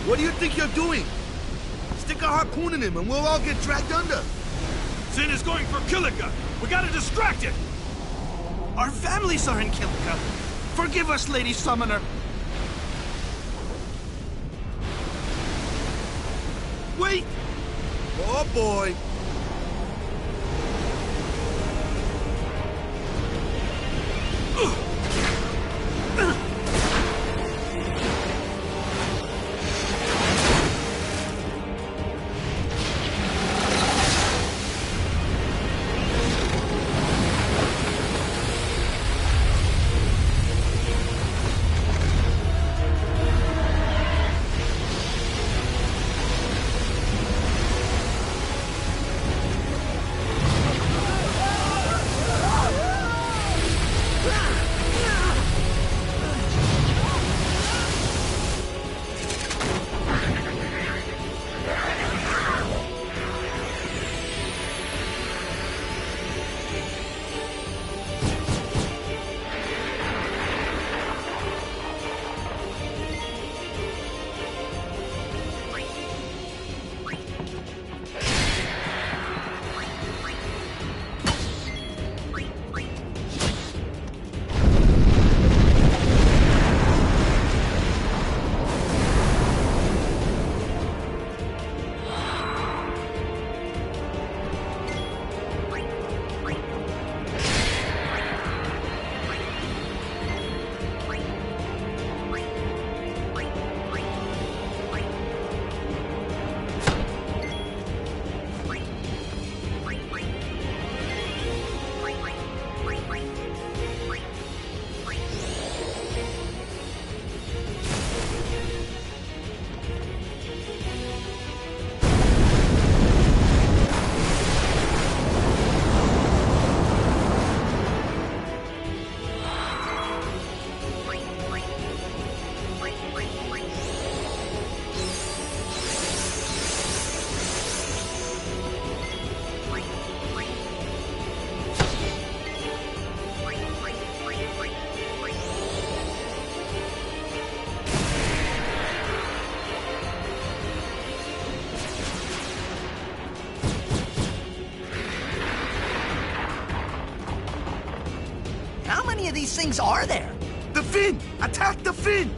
What do you think you're doing? Stick a harpoon in him and we'll all get dragged under. Sin is going for Kilika. We gotta distract it. Our families are in Kilika. Forgive us, Lady Summoner. Wait! Oh boy! these things are there? The fin! Attack the fin!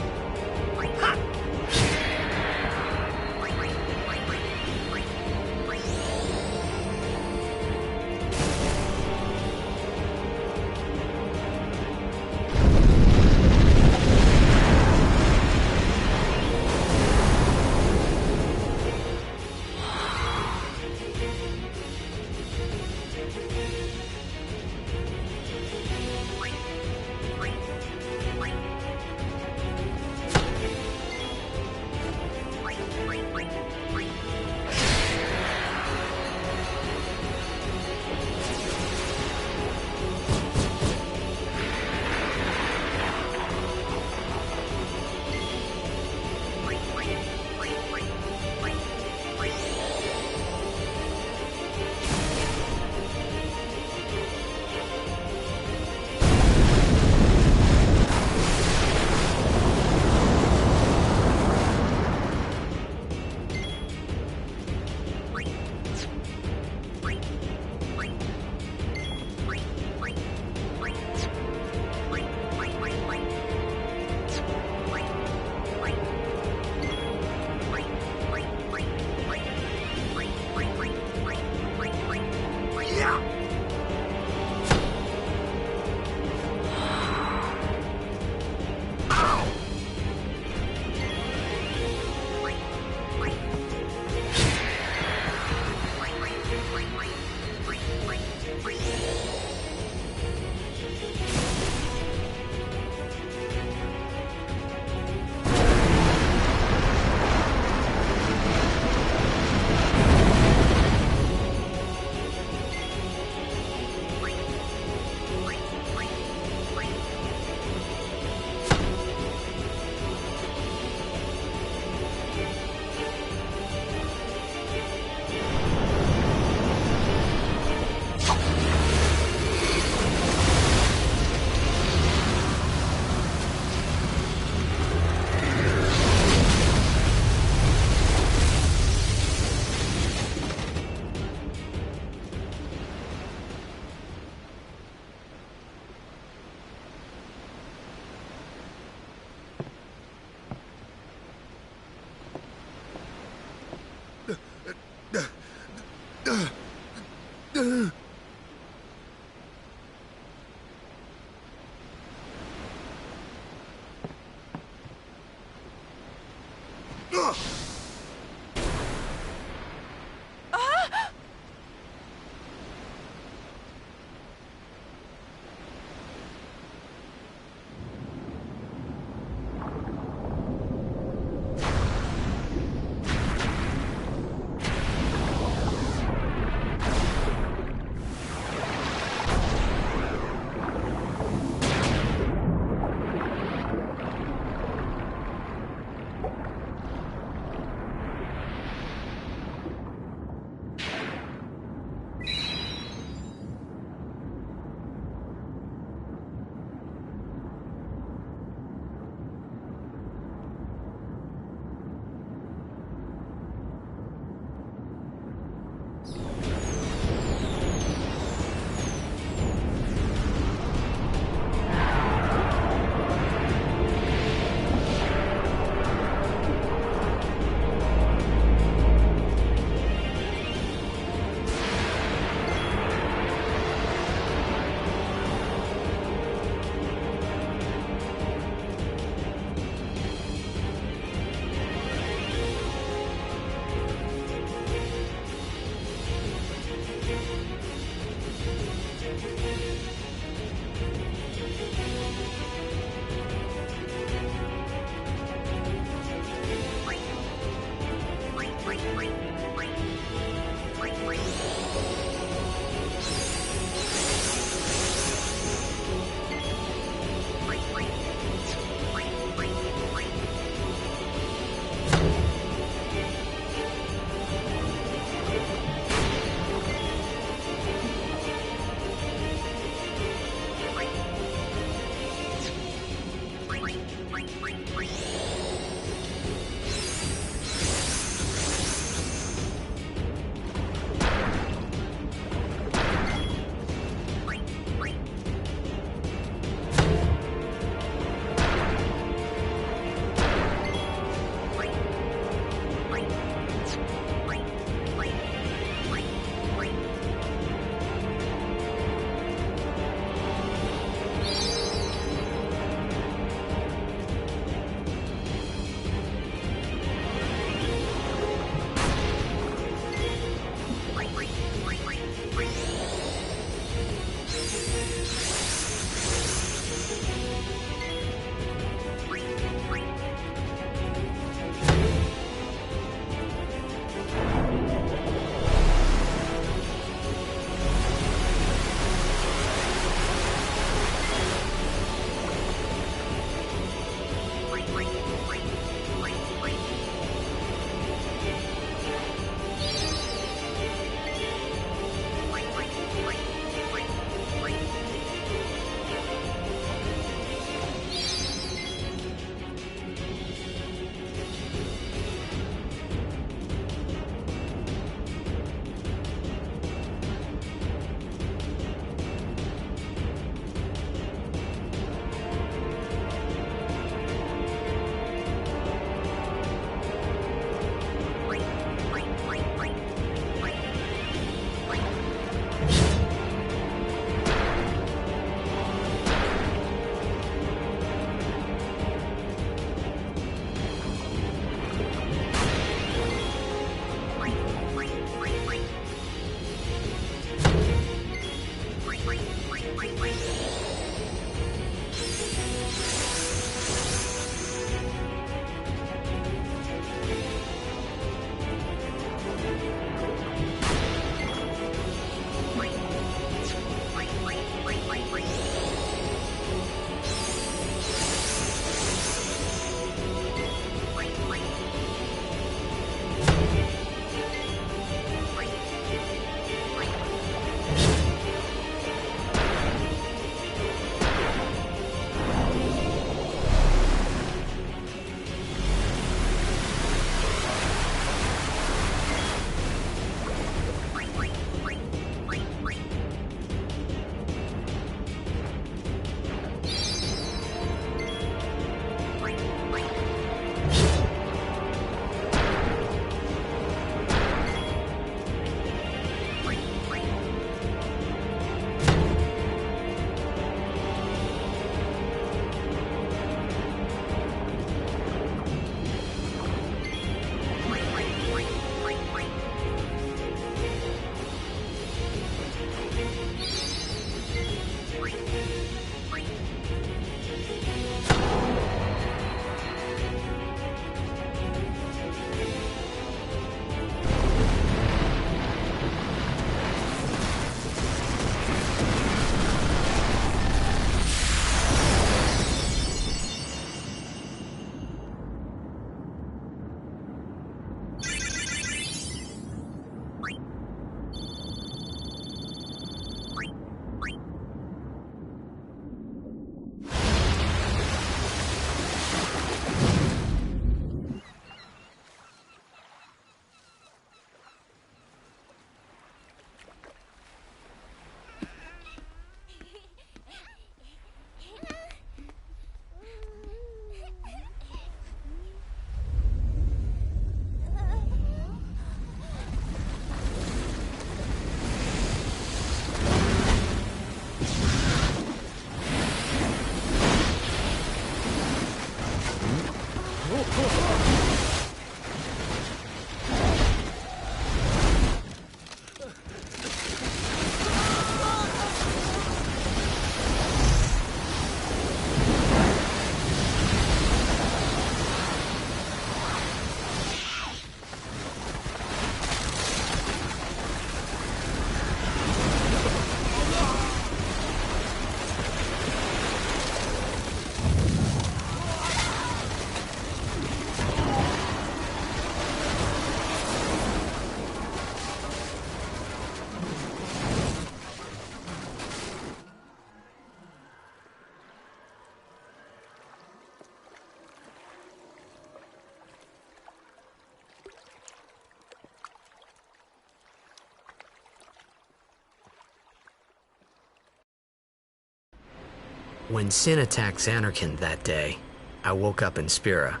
When Sin attacked Xanarkand that day, I woke up in Spira.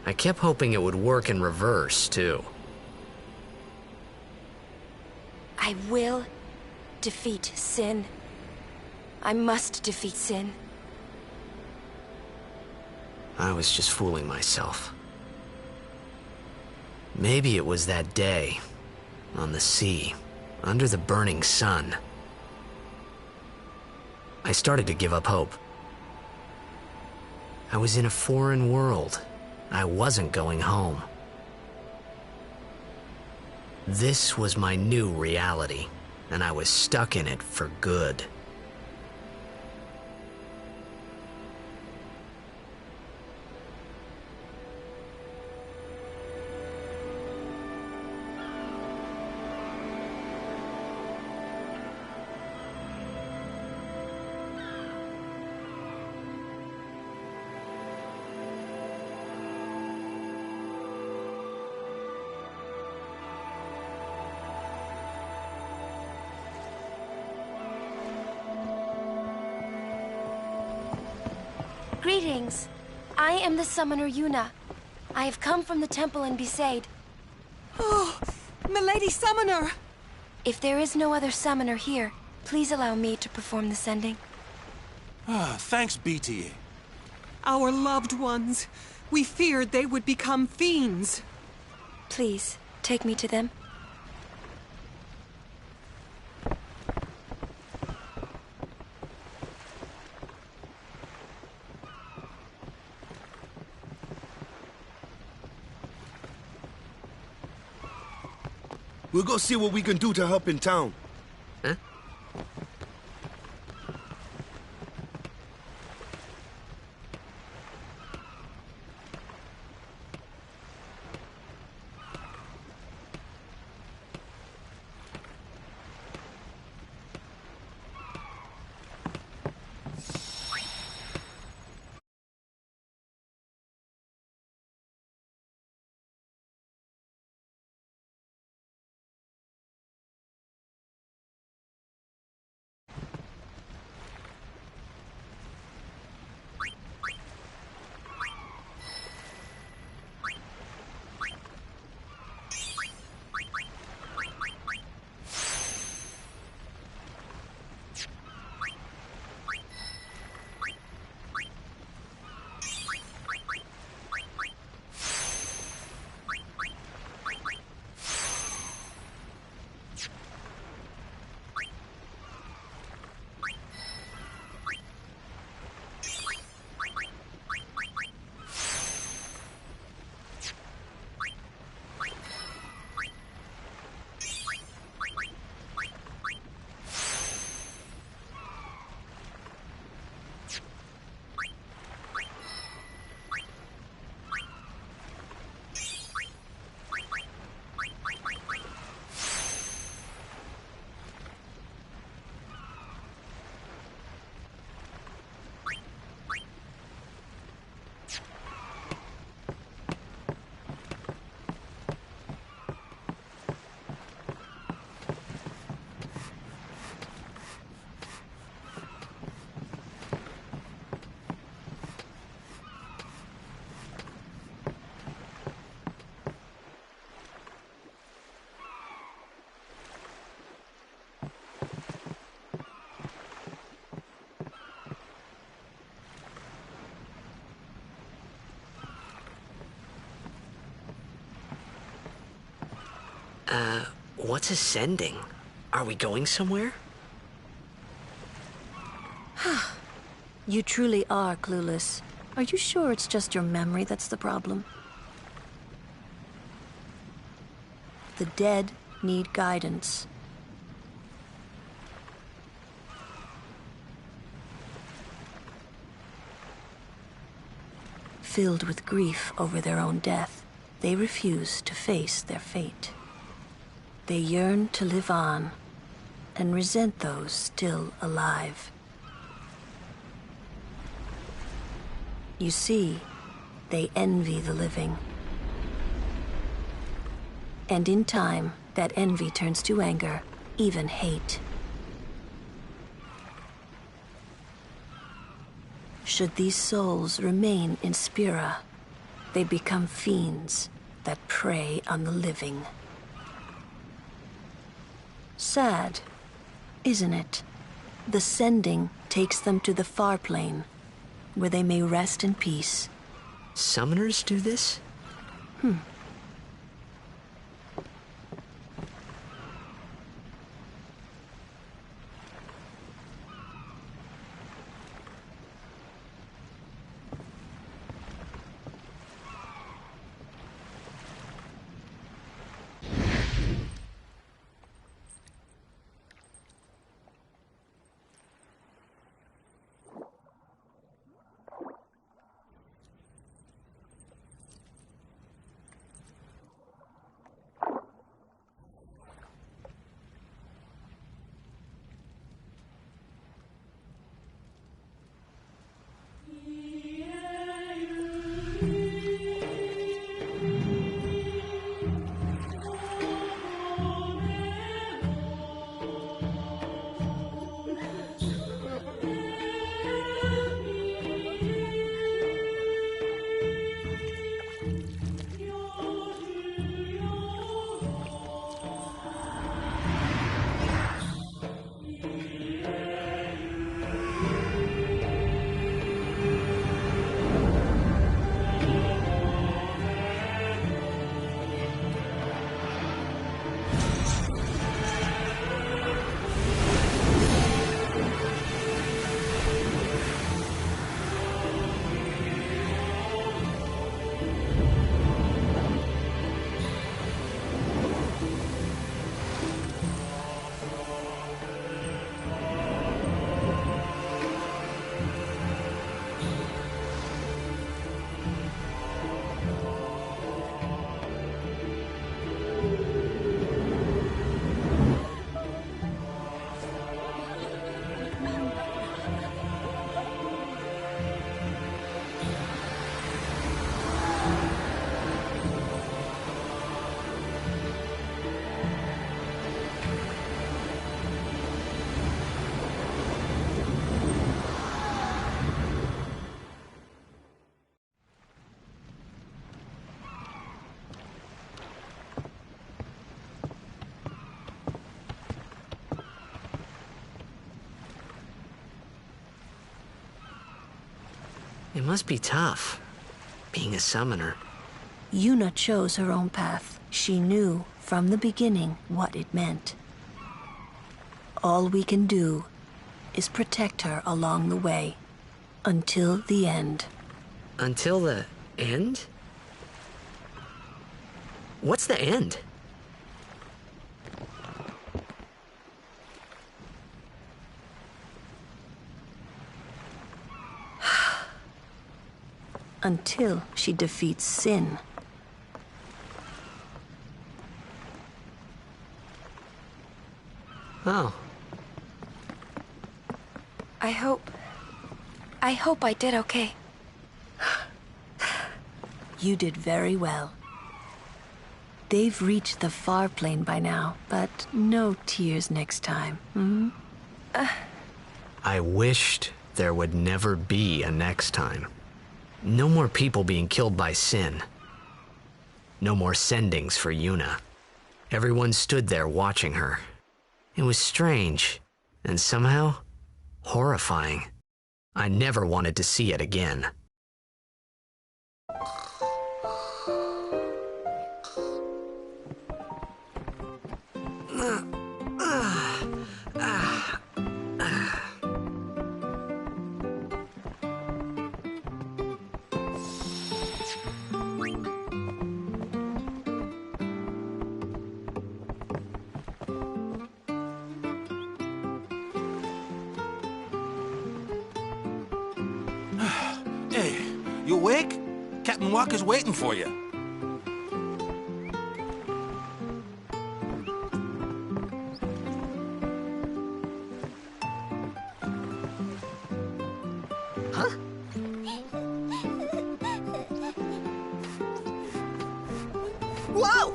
I kept hoping it would work in reverse, too. I will defeat Sin. I must defeat Sin. I was just fooling myself. Maybe it was that day, on the sea, under the burning sun. I started to give up hope. I was in a foreign world. I wasn't going home. This was my new reality, and I was stuck in it for good. Greetings. I am the summoner Yuna. I have come from the temple in Besaid. Oh, Milady Summoner! If there is no other summoner here, please allow me to perform the sending. Thanks, BTA. Our loved ones. We feared they would become fiends. Please, take me to them. We'll go see what we can do to help in town. Huh? What's ascending? Are we going somewhere? You truly are clueless. Are you sure it's just your memory that's the problem? The dead need guidance. Filled with grief over their own death, they refuse to face their fate. They yearn to live on and resent those still alive. You see, they envy the living. And in time, that envy turns to anger, even hate. Should these souls remain in Spira, they become fiends that prey on the living. Sad, isn't it? The sending takes them to the far plane, where they may rest in peace. Summoners do this? It must be tough, being a summoner. Yuna chose her own path. She knew from the beginning what it meant. All we can do is protect her along the way, until the end. Until the end? What's the end? Until she defeats sin. Oh. I hope I did okay. You did very well. They've reached the far plane by now, but no tears next time, hmm? I wished there would never be a next time. No more people being killed by sin. No more sendings for Yuna. Everyone stood there watching her. It was strange, and somehow horrifying. I never wanted to see it again. Hey, you awake? Captain Walker's waiting for you. Huh? Whoa!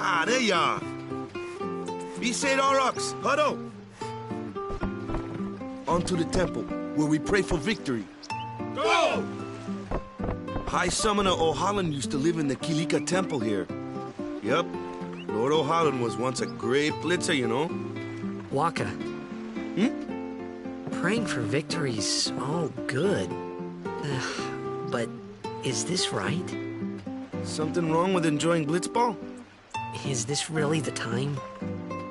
Ah, there you are. Be St. Aurochs, huddle. On to the temple, where we pray for victory. Go! High Summoner O'Holland used to live in the Kilika temple here. Yep, Lord O'Holland was once a great blitzer, you know. Waka. Praying for victory's all good. But is this right? Something wrong with enjoying blitzball? Is this really the time?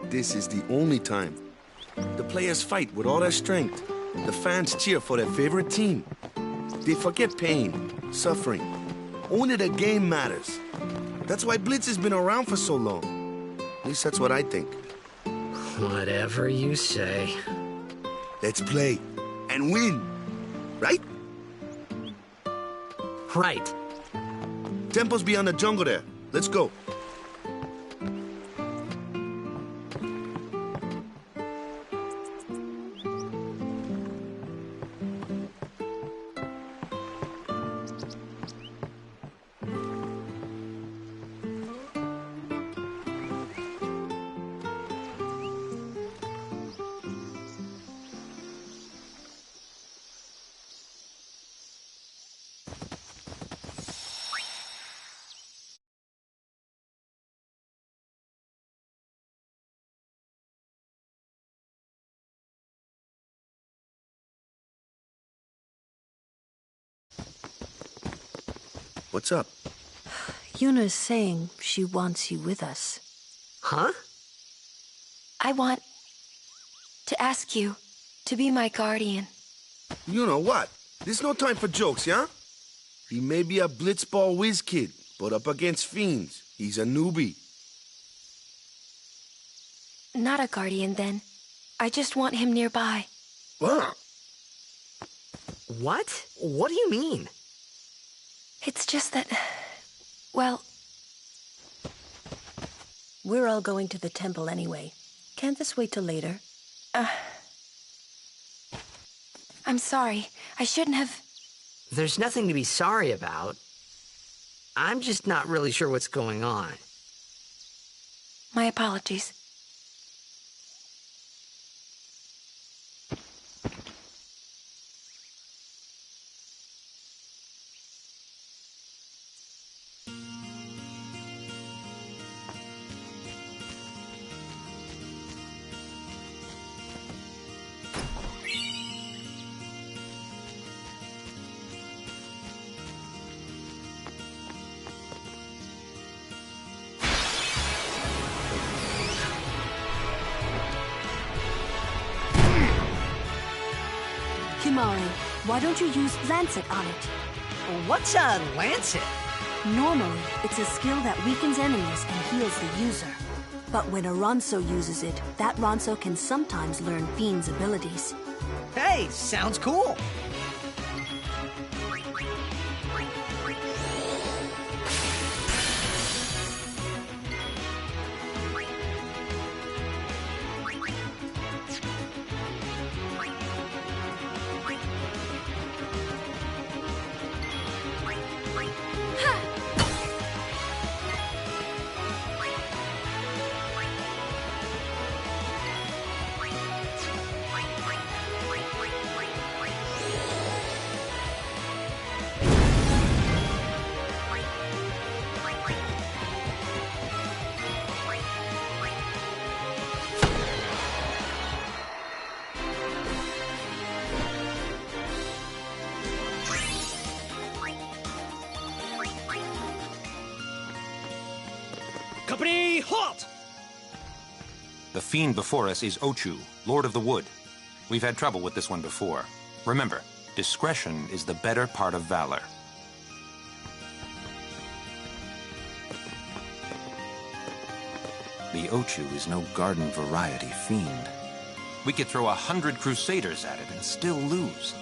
This is the only time. The players fight with all their strength. The fans cheer for their favorite team. They forget pain, suffering. Only the game matters. That's why Blitz has been around for so long. At least that's what I think. Whatever you say. Let's play and win, right? Right. Temple's beyond the jungle there. Let's go. What's up? Yuna's saying she wants you with us. Huh? I want to ask you to be my guardian. You know what? There's no time for jokes, yeah? He may be a blitzball whiz kid, but up against fiends, he's a newbie. Not a guardian, then. I just want him nearby. What? What? What do you mean? It's just that... well... We're all going to the temple anyway. Can't this wait till later? I'm sorry. I shouldn't have... There's nothing to be sorry about. I'm just not really sure what's going on. My apologies. Kimari, why don't you use Lancet on it? What's a Lancet? Normally, it's a skill that weakens enemies and heals the user. But when a Ronso uses it, that Ronso can sometimes learn Fiend's abilities. Hey, sounds cool. Company, halt! The fiend before us is Ochu, Lord of the Wood. We've had trouble with this one before. Remember, discretion is the better part of valor. The Ochu is no garden variety fiend. We could throw 100 Crusaders at it and still lose.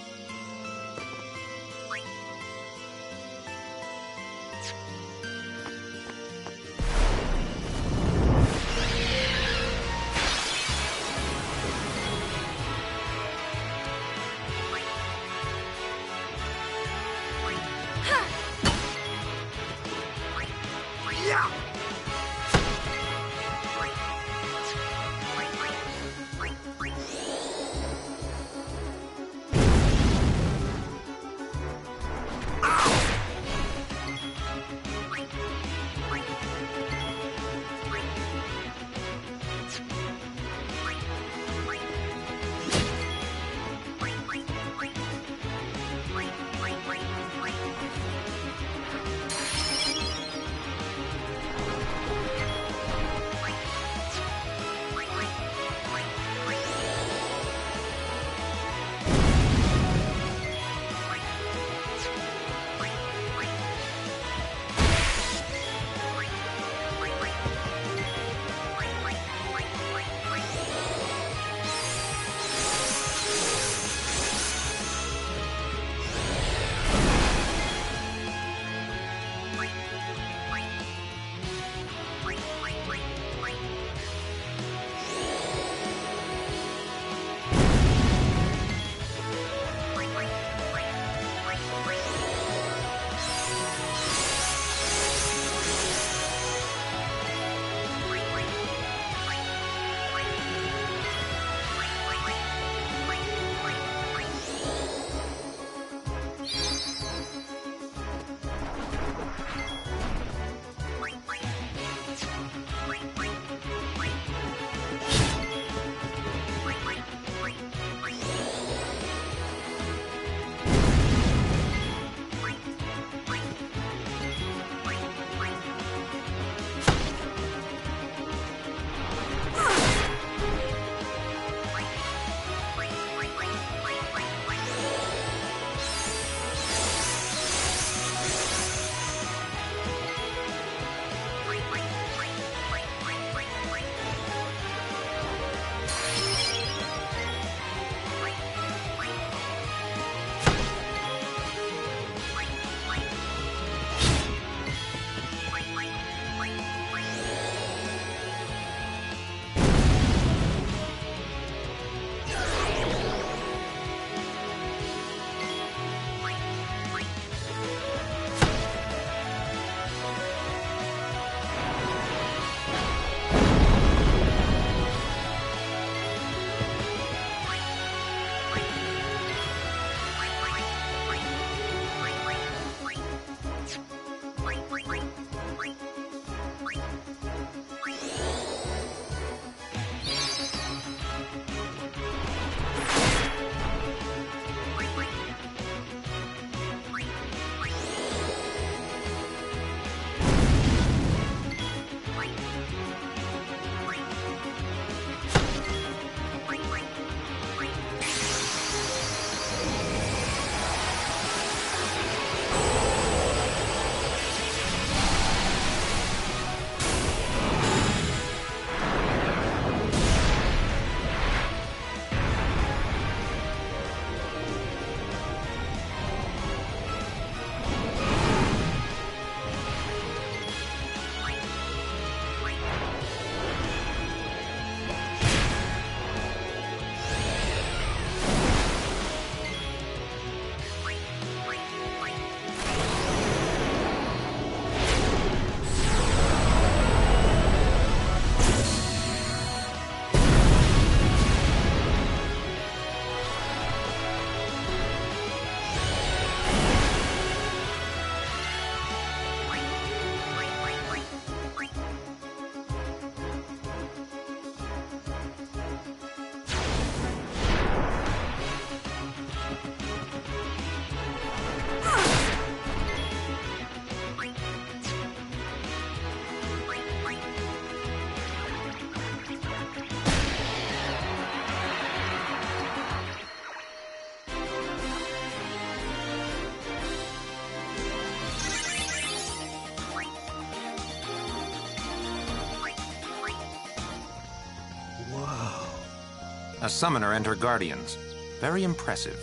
A summoner and her guardians. Very impressive.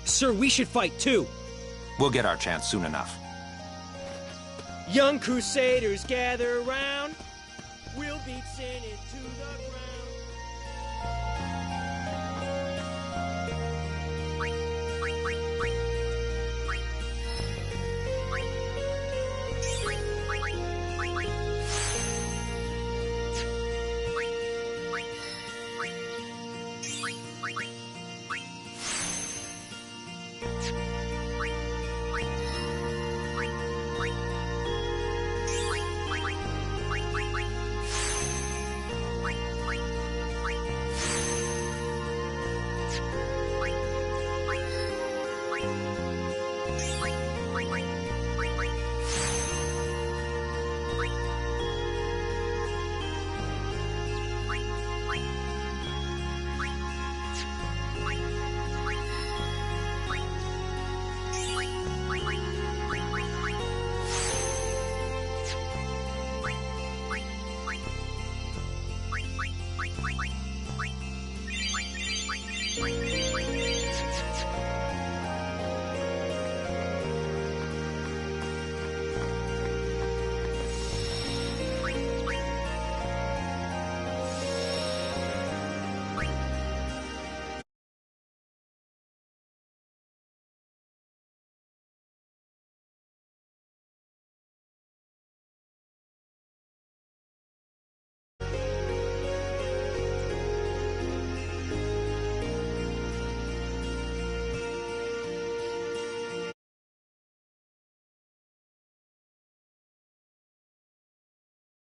Sir, we should fight too. We'll get our chance soon enough. Young Crusaders, gather round. We'll beat sin into the ground.